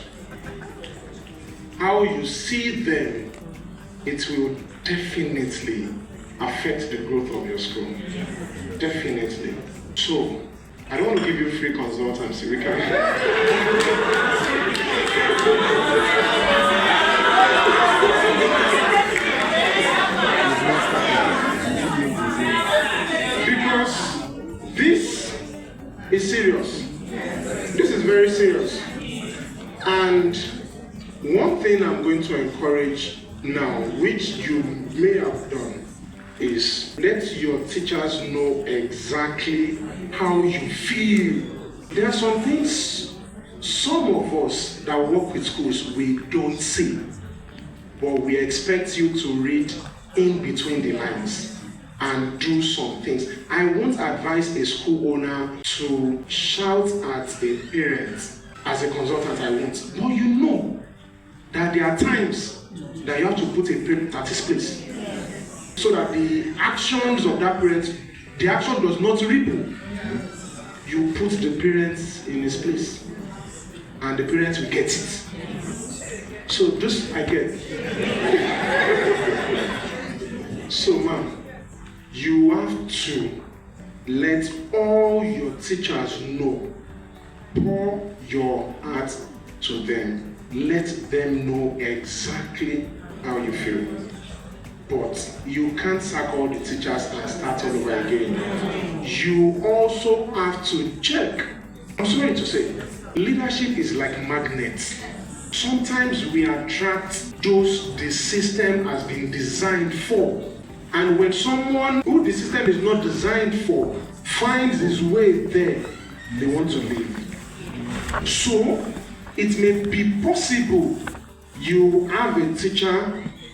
How you see them, it will definitely affect the growth of your school. Definitely. So, I don't want to give you free consultancy. We can. Because this is serious. This is very serious. And one thing I'm going to encourage now, which you may have done, is let your teachers know exactly how you feel. There are some things some of us that work with schools, we don't see, but we expect you to read in between the lines and do some things. I won't advise a school owner to shout at a parent. As a consultant, I won't. But you know that there are times that you have to put a parent at his place, so that the actions of that parent, the action does not ripple. You put the parents in his place, and the parents will get it. So this I get. So ma'am, you have to let all your teachers know. Pour your heart to them. Let them know exactly how you feel. But you can't sack all the teachers and start all over again. You also have to check. I'm sorry to say, leadership is like magnets. Sometimes we attract those the system has been designed for. And when someone who the system is not designed for finds his way there, they want to leave. So, it may be possible you have a teacher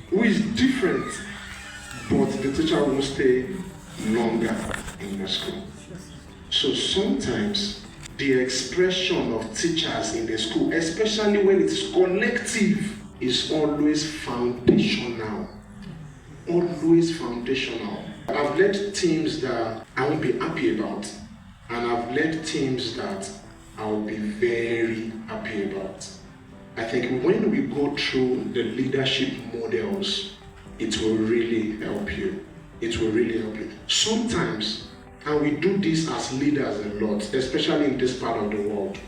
who is different, but the teacher will stay longer in the school. So sometimes the expression of teachers in the school, especially when it's collective, is always foundational. Always foundational. I've led teams that I won't be happy about, and I've led teams that I'll be very happy about. I think when we go through the leadership models, it will really help you. It will really help you. Sometimes, and we do this as leaders a lot, especially in this part of the world,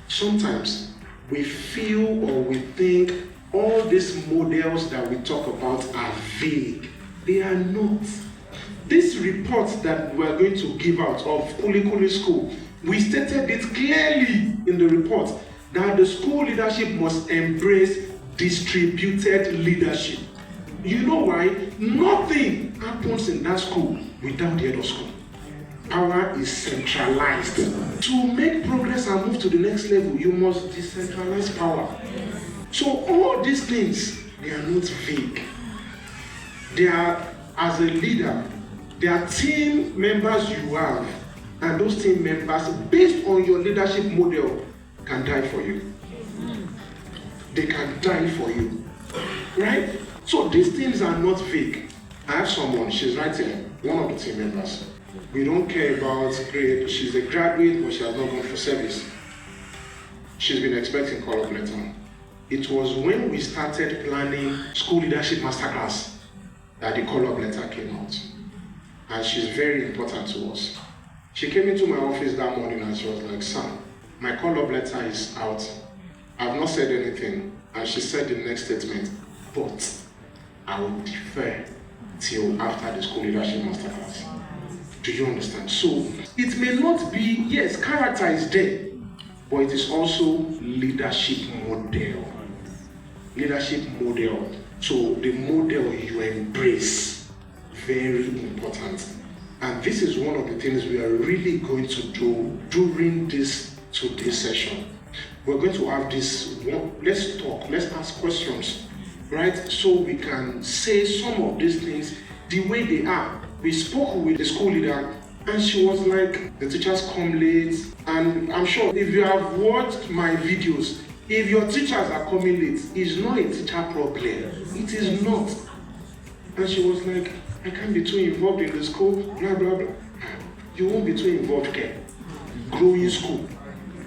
sometimes we feel or we think all these models that we talk about are vague. They are not. This report that we are going to give out of Kuli Kuli School, we stated it clearly in the report that the school leadership must embrace distributed leadership. You know why? Nothing happens in that school without the head of school. Power is centralized. To make progress and move to the next level, you must decentralize power. So all these things, they are not vague. They are, as a leader, they are team members you have, and those team members, based on your leadership model, can die for you. They can die for you. Right? So these things are not vague. I have someone, she's right here, one of the team members. We don't care about grade. She's a graduate, but she has not gone for service. She's been expecting call-up letter. It was when we started planning school leadership masterclass that the call-up letter came out. And she's very important to us. She came into my office that morning and she was like, "Sir, my call-up letter is out. I've not said anything." And she said the next statement, "But I will defer till after the school leadership masterclass." Do you understand? So it may not be, yes, character is there, but it is also leadership model. Leadership model. So the model you embrace, very important. And this is one of the things we are really going to do during this today's session. We're going to have this one, let's talk, let's ask questions, right? So we can say some of these things the way they are. We spoke with the school leader And she was like, the teachers come late. And I'm sure if you have watched my videos, if your teachers are coming late, it's not a teacher problem. It is not. And she was like, I can't be too involved in the school, blah, blah, blah. You won't be too involved, Ken. Grow in school.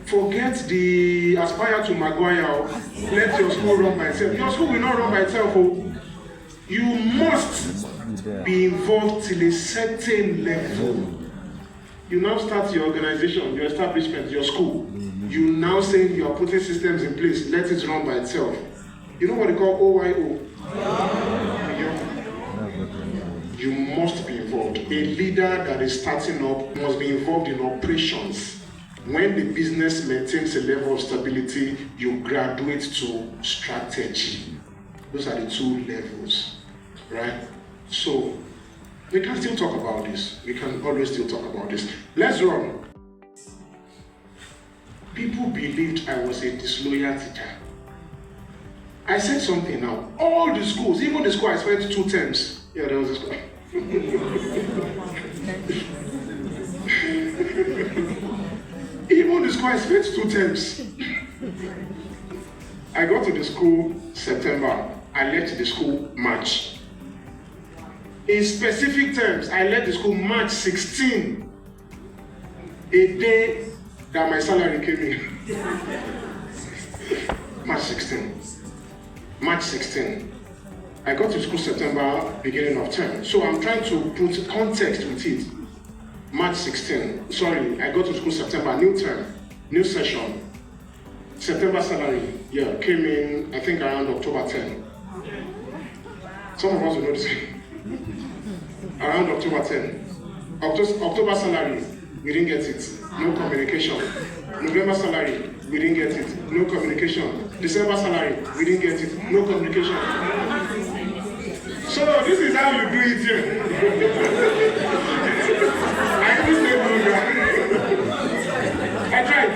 Forget the aspire to Maguire. Let your school run by itself. Your school will not run by itself. Oh. You must be involved till a certain level. You now start your organization, your establishment, your school. You now say you are putting systems in place, let it run by itself. You know what they call OYO? You must be involved. A leader that is starting up must be involved in operations. When the business maintains a level of stability, you graduate to strategy. Those are the two levels, right? So, we can still talk about this. We can always still talk about this. Let's run. People believed I was a disloyal teacher. I said something now. All the schools, even the school I spent 2 terms. Yeah, there was a school. Even the school I spent 2 terms. I got to the school September. I left the school March. In specific terms, I left the school March 16, a day that my salary came in. March 16. March 16. I got to school September, beginning of term. So I'm trying to put context with it. March 16. Sorry, I got to school September, new term, new session. September salary, yeah, came in, I think around October 10. Some of us will know this. Around October 10. October salary, we didn't get it. No communication. November salary, we didn't get it. No communication. December salary, we didn't get it. No communication. So this is how you do it here. I even stayed longer. I tried.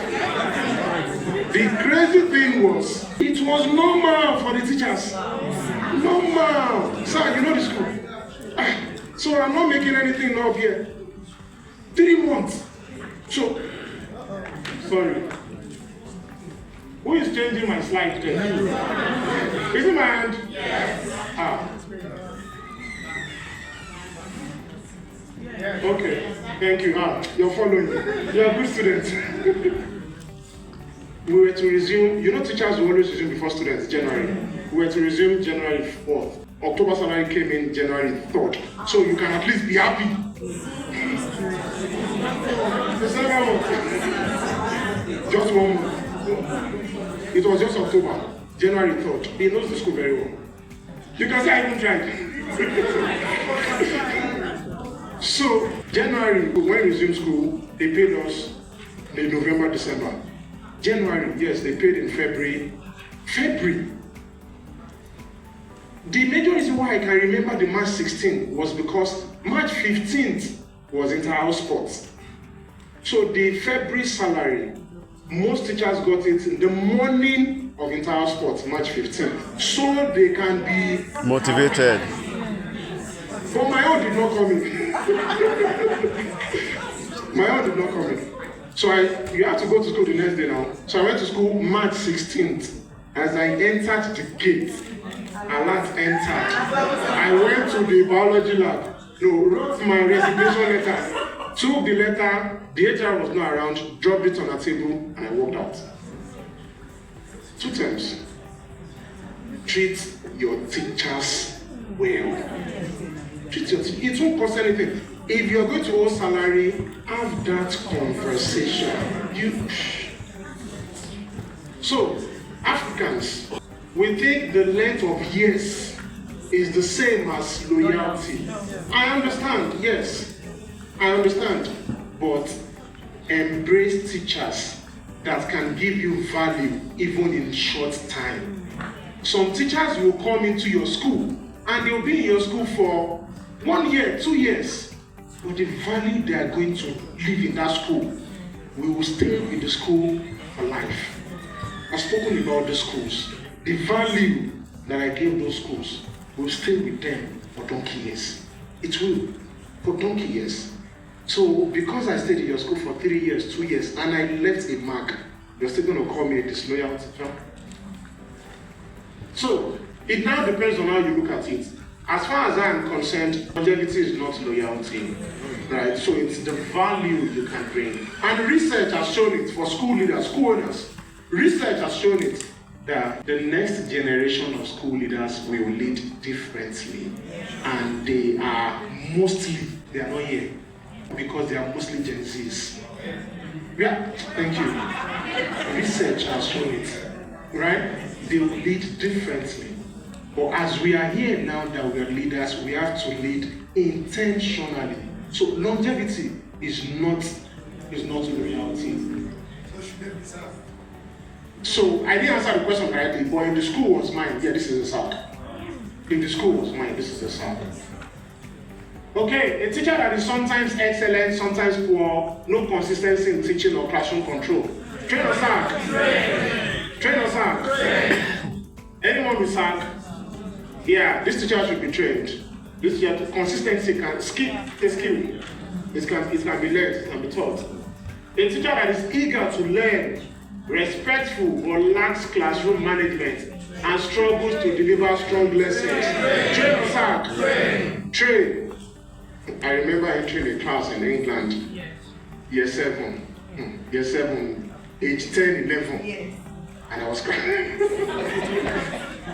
The crazy thing was, it was normal for the teachers. Normal. Sir, you know the school. So I'm not making anything up here. 3 months. So, sorry. Who is changing my slide there? Is it my hand? Yes. Okay, thank you. You're following. You're a good student. We were to resume, you know teachers will always resume before students, January. We were to resume January 4th. October salary came in January 3rd. So you can at least be happy. The second one, just 1 month. It was just October, January 3rd. He knows the school very well. You can say I even tried. So, January, when we resumed school, they paid us in November, December. January, yes, they paid in February. The major reason why I can remember the March 16th was because March 15th was inter-house sports. So the February salary, most teachers got it in the morning of inter-house sports, March 15th. So they can be motivated. But my own did not come in. My own did not come in. So you have to go to school the next day now. So I went to school March 16th. As I entered the gate, alert entered. I went to the biology lab. Wrote my resignation letter. Took the letter, the HR was not around, dropped it on a table, and I walked out. 2 times. Treat your teachers well. Treat your teachers. It won't cost anything. If you're going to owe salary, have that conversation. So, Africans, we think the length of years is the same as loyalty. I understand, yes. I understand. But embrace teachers that can give you value even in short time. Some teachers will come into your school and they'll be in your school for 1 year, 2 years. But the value they are going to live in that school, we will stay with the school for life. I've spoken about the schools. The value that I gave those schools will stay with them for donkey years. It will, for donkey years. So because I stayed in your school for 3 years, 2 years, and I left a mark, you're still going to call me a disloyal teacher? So it now depends on how you look at it. As far as I'm concerned, longevity is not loyalty, right? So it's the value you can bring. And research has shown it for school leaders, school owners. Research has shown it that the next generation of school leaders will lead differently. And they are not here because they are mostly Gen Zs. Yeah, thank you. Research has shown it, right? They will lead differently. But as we are here now that we are leaders, we have to lead intentionally. So longevity is not loyalty. So I didn't answer the question correctly, but if the school was mine, yeah, this is a sack. If the school was mine, this is a sack. Okay, a teacher that is sometimes excellent, sometimes poor, no consistency in teaching or classroom control. Train or sack? Train or sack? Anyone with sack? Yeah, this teacher should be trained. This teacher, consistency can skill. It can be learned, it can be taught. A teacher that is eager to learn, respectful but lacks classroom management, and struggles to deliver strong lessons. Train or sack? Train. I remember entering a class in England, year 7, age 10, 11, and I was crying.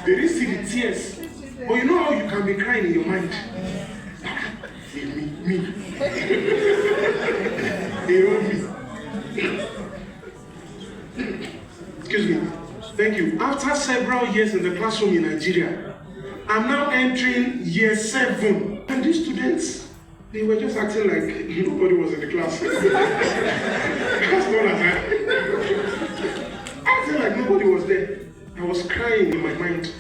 They didn't see the tears. But you know how you can be crying in your mind? Me. Excuse me. Thank you. After several years in the classroom in Nigeria, I'm now entering year 7. And these students, they were just acting like nobody was in the class. That's not like acting like nobody was there. I was crying in my mind.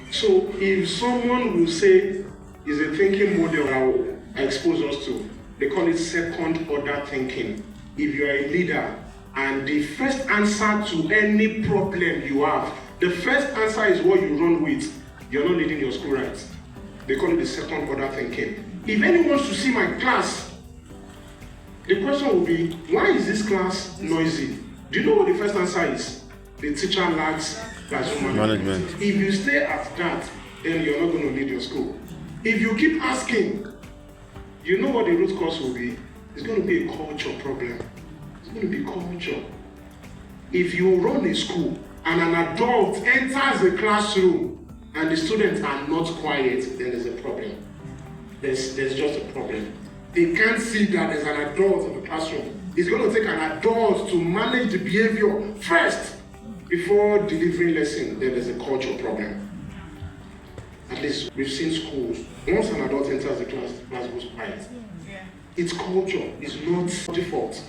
So if someone will say is a thinking model that will expose us to, they call it second order thinking. If you are a leader and the first answer to any problem you have, the first answer is what you run with, you're not leading your school right. They call it the second order thinking. If anyone wants to see my class, the question will be, why is this class noisy? Do you know what the first answer is? The teacher lacks classroom management. If you stay at that, then you're not going to lead your school. If you keep asking, you know what the root cause will be? It's going to be a culture problem. It's going to be culture. If you run a school and an adult enters the classroom and the students are not quiet, then there's a problem. There's just a problem. They can't see that there's an adult in the classroom. It's going to take an adult to manage the behavior first before delivering lesson. Then there's a cultural problem. At least we've seen schools. Once an adult enters the class goes quiet. It's culture. It's not default.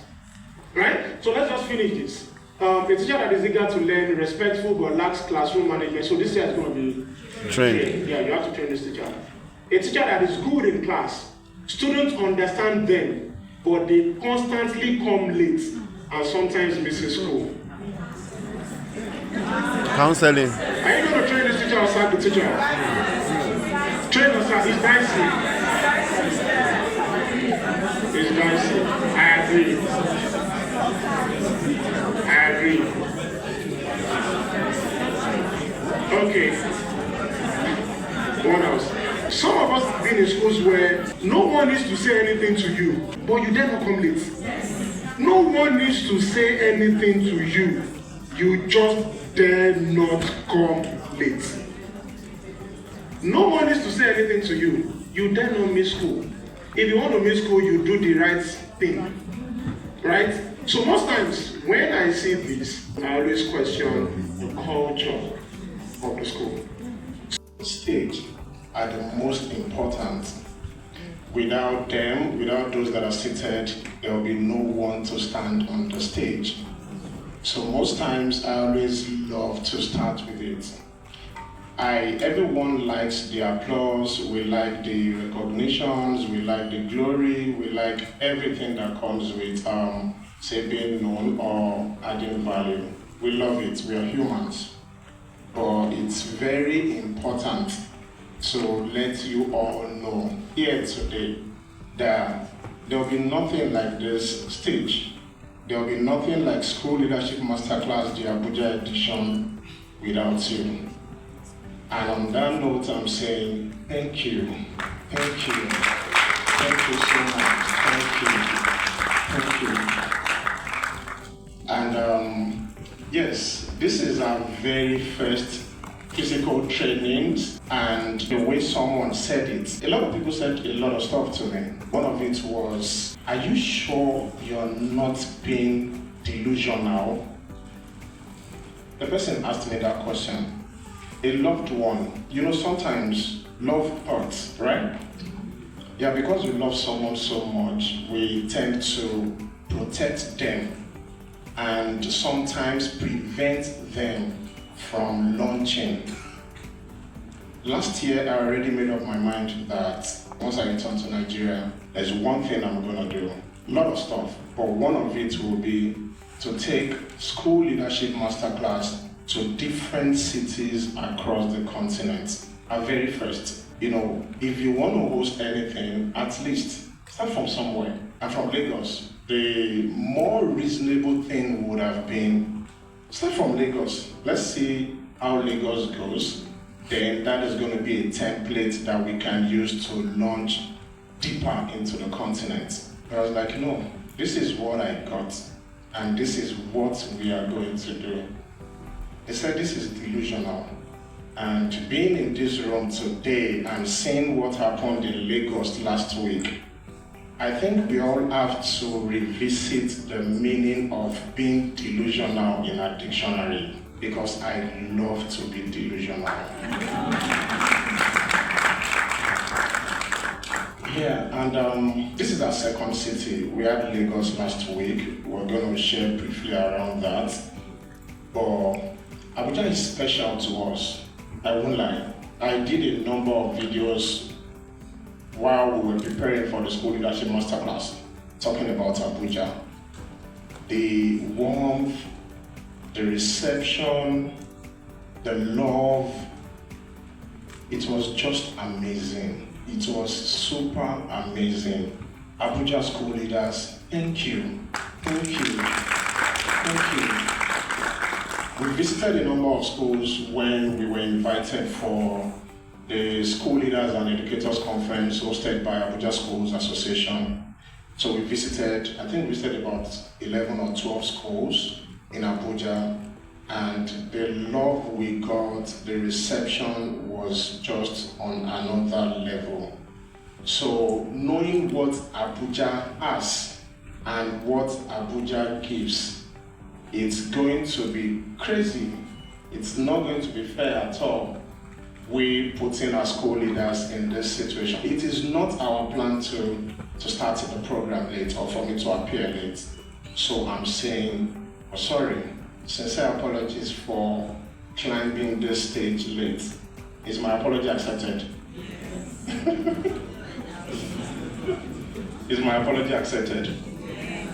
Right? So let's just finish this. A teacher that is eager to learn, respectful but lacks classroom management. So this year is going to be trained. Yeah, you have to train this teacher. A teacher that is good in class. Students understand them, but they constantly come late and sometimes miss school. Counseling. Are you going to train this teacher or sack the teacher? Train or sack? It's dicey. It's dicey. I agree. Okay. What else? Some of us have been in schools where no one needs to say anything to you, but you dare not come late. No one needs to say anything to you. You just dare not come late. No one needs to say anything to you. You dare not miss school. If you want to miss school, you do the right thing. Right? So most times, when I see this, I always question the culture of the school. Stage are the most important. Without them, without those that are seated, there will be no one to stand on the stage. So most times I always love to start with it. Everyone likes the applause, we like the recognitions, we like the glory, we like everything that comes with say being known or adding value. We love it, we are humans. But it's very important to let you all know here today that There will be nothing like this stage. There will be nothing like School Leadership Masterclass, the Abuja edition, without you. And on that note, I'm saying thank you. Thank you. Thank you so much. Thank you. Thank you. And yes, this is our very first physical trainings, and the way someone said it, a lot of people said a lot of stuff to me. One of it was, are you sure you're not being delusional? The person asked me that question. A loved one, you know, sometimes love hurts, right? Yeah, because we love someone so much, we tend to protect them and sometimes prevent them from launching. Last year, I already made up my mind that once I return to Nigeria, there's one thing I'm gonna do. A lot of stuff, but one of it will be to take School Leadership Masterclass to different cities across the continent. At very first, you know, if you want to host anything, at least start from somewhere. I'm from Lagos. The more reasonable thing would have been, start from Lagos. Let's see how Lagos goes. Then that is going to be a template that we can use to launch deeper into the continent. I was like, no, this is what I got, and this is what we are going to do. They said this is delusional. And being in this room today and seeing what happened in Lagos last week, I think we all have to revisit the meaning of being delusional in our dictionary, because I love to be delusional. Yeah, and this is our second city. We had Lagos last week. We're going to share briefly around that. But Abuja is special to us. I won't lie. I did a number of videos while we were preparing for the School Leadership Masterclass, talking about Abuja. The warmth, the reception, the love, it was just amazing. It was super amazing. Abuja school leaders, thank you. Thank you. Thank you. We visited a number of schools when we were invited for the School Leaders and Educators Conference hosted by Abuja Schools Association. So we visited, I think we visited about 11 or 12 schools in Abuja, and the love we got, the reception was just on another level. So knowing what Abuja has and what Abuja gives, it's going to be crazy. It's not going to be fair at all. We putting our school leaders in this situation. It is not our plan to start the program late or for me to appear late. So I'm saying, oh, sorry, sincere apologies for climbing this stage late. Is my apology accepted? Yes. Is my apology accepted? Yes.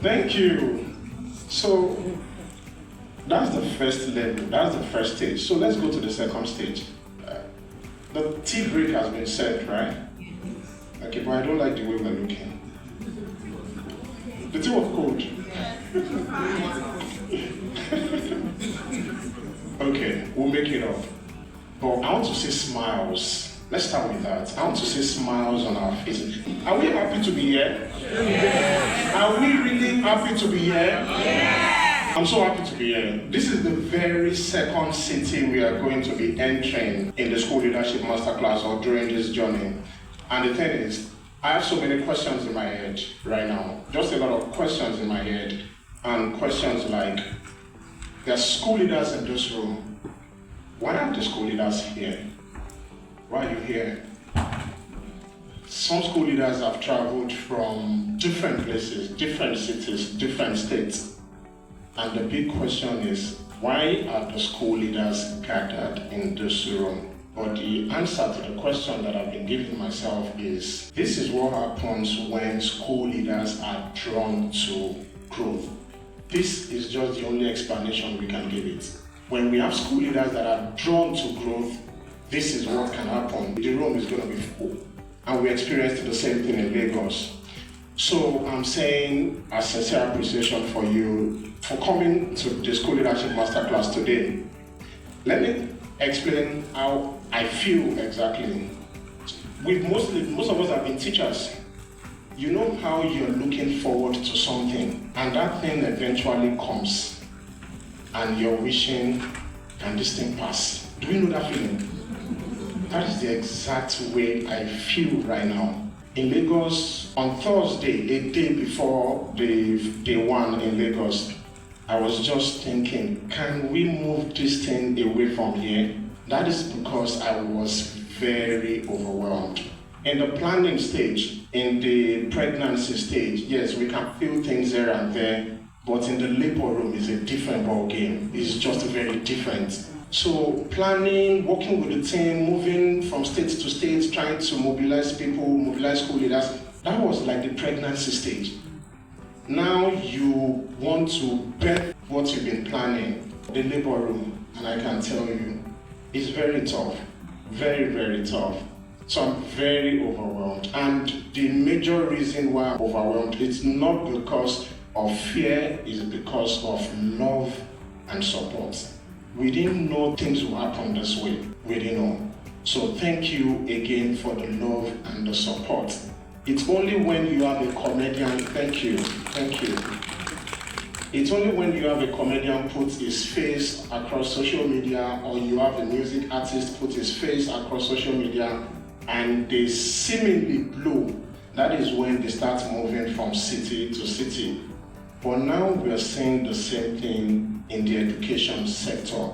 Thank you. So that's the first level, that's the first stage. So let's go to the second stage. The tea break has been set, right? Okay, but I don't like the way we're looking. The tea was cold. Okay, we'll make it up. But I want to see smiles. Let's start with that. I want to see smiles on our faces. Are we happy to be here? Yes. Are we really happy to be here? Yes. I'm so happy to be here. This is the very second city we are going to be entering in the School Leadership Masterclass or during this journey. And the thing is, I have so many questions in my head right now. Just a lot of questions in my head. And questions like, there are school leaders in this room. Why aren't the school leaders here? Why are you here? Some school leaders have traveled from different places, different cities, different states. And the big question is, why are the school leaders gathered in this room? But the answer to the question that I've been giving myself is, this is what happens when school leaders are drawn to growth. This is just the only explanation we can give it. When we have school leaders that are drawn to growth, this is what can happen. The room is going to be full. and we experienced the same thing in Lagos. So I'm saying a sincere appreciation for you for coming to the School Leadership Masterclass today. Let me explain how I feel exactly. Most of us have been teachers. You know how you're looking forward to something, and that thing eventually comes, and you're wishing, can this thing pass? Do you know that feeling? That is the exact way I feel right now. In Lagos, on Thursday, a day before the day one in Lagos, I was just thinking, can we move this thing away from here? That is because I was very overwhelmed. In the planning stage, in the pregnancy stage, yes, we can feel things here and there, but in the labor room is a different ball game. It's just very different. So planning, working with the team, moving from state to state, trying to mobilize people, mobilize school leaders, that was like the pregnancy stage. Now you want to bet what you've been planning, the labor room, and I can tell you, it's very tough, very, very tough. So I'm very overwhelmed. And the major reason why I'm overwhelmed, it's not because of fear, it's because of love and support. We didn't know things would happen this way. We didn't know. So thank you again for the love and the support. It's only when you have a comedian, thank you. It's only when you have a comedian put his face across social media, or you have a music artist put his face across social media, and they seemingly blow, that is when they start moving from city to city. But now we are seeing the same thing in the education sector.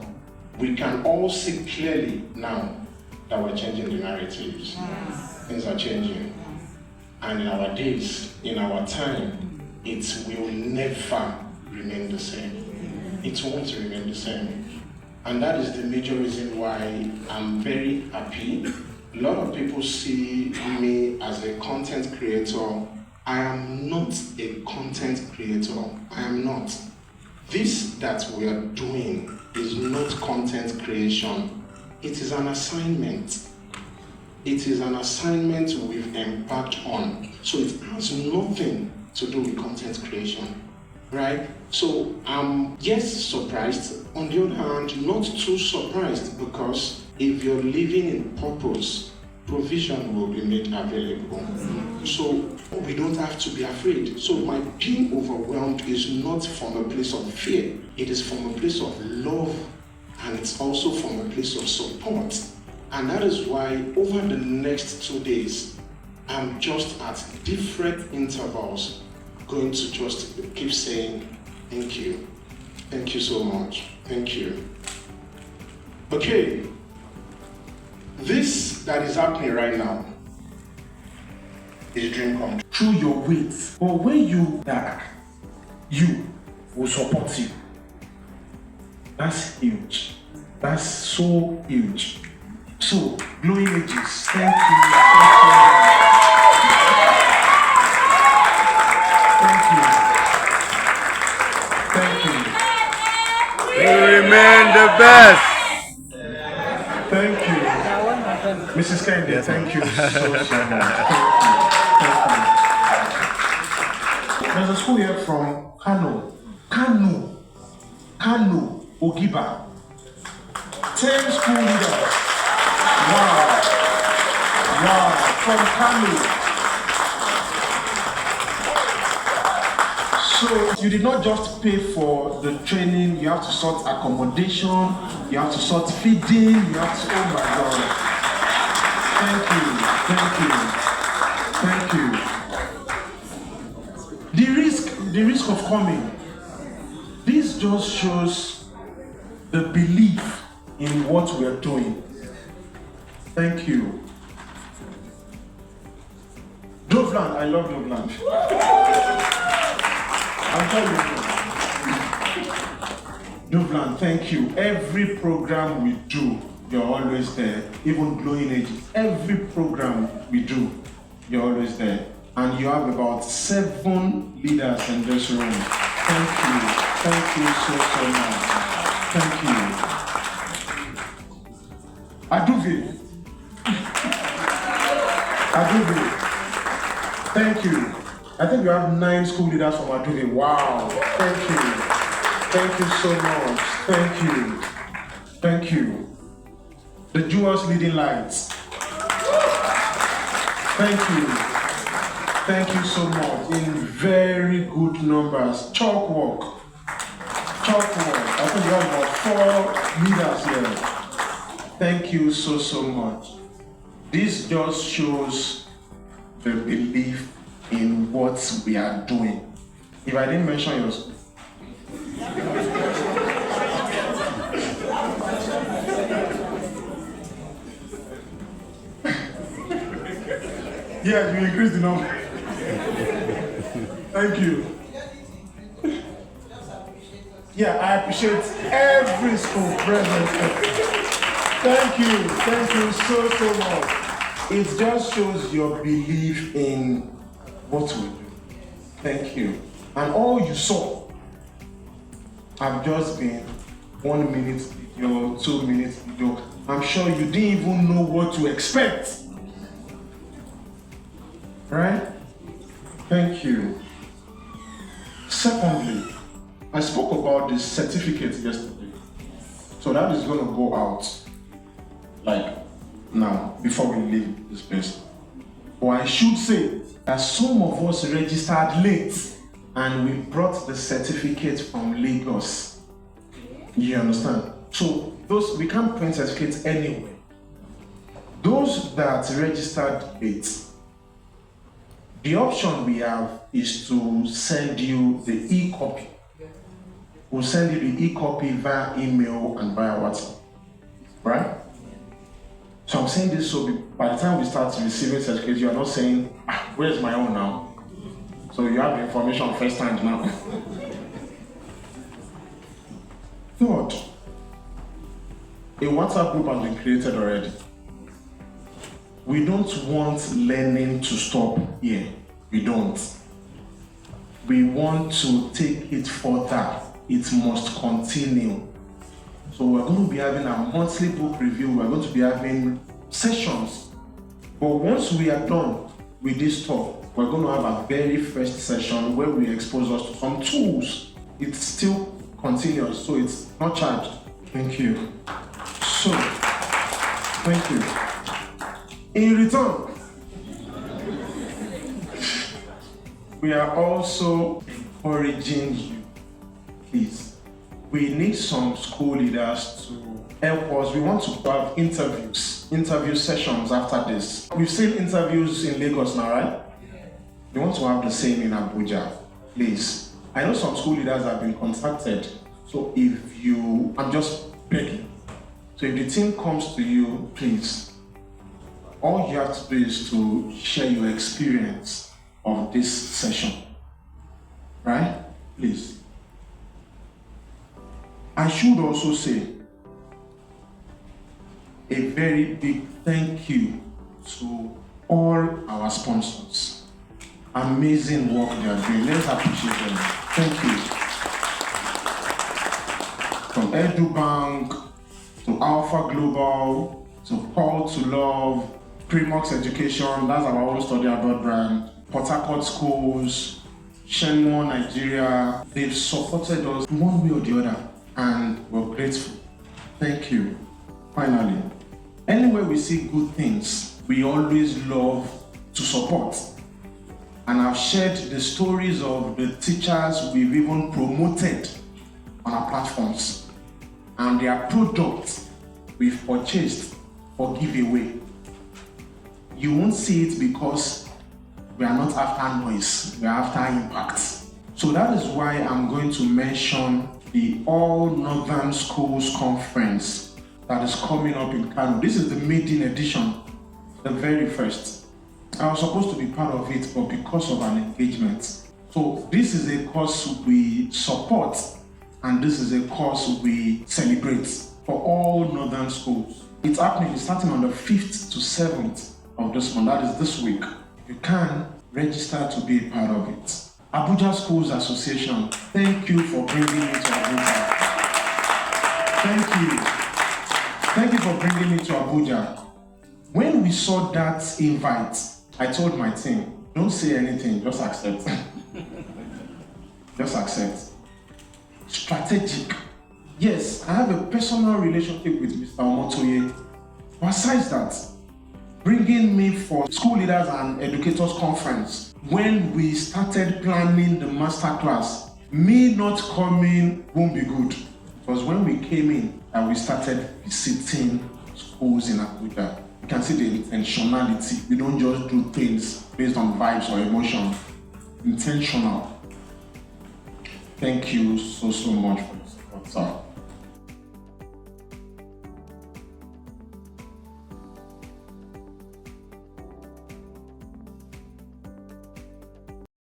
We can all see clearly now that we're changing the narratives. Things are changing. And in our days, in our time, it will never remain the same. It won't remain the same. And that is the major reason why I'm very happy. A lot of people see me as a content creator. I am not a content creator. I am not. This that we are doing is not content creation. It is an assignment. It is an assignment we've embarked on. So it has nothing to do with content creation, right? So I'm, yes, surprised. On the other hand, not too surprised, because if you're living in purpose, provision will be made available. So we don't have to be afraid. So my being overwhelmed is not from a place of fear. It is from a place of love, and it's also from a place of support. And that is why over the next 2 days, I'm just at different intervals going to just keep saying, thank you. Thank you so much. Thank you. Okay. This that is happening right now is a dream come Through your weight, but when you die, you will support you. That's huge. That's so huge. So, glowing ages, thank you. Thank you. You remain the best. Thank you. Mrs. Kennedy, yes, thank you so much. Thank you. There's a school here from Kano, Ogiba. 10 school leaders. Wow, from Kano. So you did not just pay for the training, you have to sort accommodation, you have to sort feeding, you have to, oh my God. Thank you. The risk of coming. This just shows the belief in what we are doing. Thank you. Dovland, I love Dovland. I'm telling you. Dovland, thank you. Every program we do, you're always there. Even Glowing Ages. Every program we do, you're always there. And you have about 7 leaders in this room. Thank you. Thank you so much. Thank you. Aduvi. Aduve, thank you. I think we have 9 school leaders from Aduve. Wow, thank you. Thank you so much. Thank you. Thank you. The Jewels leading lights. Thank you. Thank you so much. In very good numbers. Chalk walk. Chalk walk. I think we have about 4 leaders here. Thank you so much. This just shows the belief in what we are doing. If I didn't mention your school, yes, we increased the number. Thank you. Yeah, I appreciate every school present. Thank you so much. It just shows your belief in what we do. Thank you. And all you saw have just been 1 minute video, 2 minutes video. I'm sure you didn't even know what to expect. Right? Thank you. Secondly, I spoke about the certificate yesterday. So that is going to go out like now, before we leave this place. Or I should say that some of us registered late and we brought the certificate from Lagos. You understand? So those, we can't print certificates anywhere. Those that registered late, the option we have is to send you the e-copy. We'll send you the e-copy via email and via WhatsApp, right? So I'm saying this so by the time we start receiving certificates, you are not saying, where's my own now? So you have the information first hand now. Third, a WhatsApp group has been created already. We don't want learning to stop here. We don't. We want to take it further. It must continue. So we're going to be having a monthly book review. We're going to be having sessions. But once we are done with this talk, we're going to have a very first session where we expose us to some tools. It's still continuous, so it's not charged. Thank you. So, thank you. In return, we are also encouraging you, please. We need some school leaders to help us. We want to have interview sessions after this. We've seen interviews in Lagos now, right? We want to have the same in Abuja, please. I know some school leaders have been contacted. So I'm just begging. So if the team comes to you, please, all you have to do is to share your experience of this session, right? Please. I should also say a very big thank you to all our sponsors. Amazing work they are doing. Let's appreciate them. Thank you. From EduBank to Alpha Global to Paul to Love, Primox Education, that's our own study abroad brand, Port Harcourt Schools, Shenmue Nigeria. They've supported us one way or the other, and we're grateful. Thank you. Finally, anywhere we see good things, we always love to support. And I've shared the stories of the teachers we've even promoted on our platforms and their products we've purchased for giveaway. You won't see it because we are not after noise, we are after impact. So that is why I'm going to mention the All Northern Schools Conference that is coming up in Kano. This is the maiden edition, the very first. I was supposed to be part of it, but because of an engagement. So this is a course we support, and this is a course we celebrate for all Northern schools. It's happening, it's starting on the 5th to 7th of this month, that is this week. You can register to be a part of it. Abuja Schools Association, thank you for bringing me to Abuja. Thank you. Thank you for bringing me to Abuja. When we saw that invite, I told my team, don't say anything, just accept. Just accept. Strategic. Yes, I have a personal relationship with Mr. Omotoye. Besides that, bringing me for school leaders and educators conference, when we started planning the masterclass, me not coming won't be good. Because when we came in and we started visiting schools in Abuja, you can see the intentionality. We don't just do things based on vibes or emotion. Intentional. Thank you so much for the support, sir.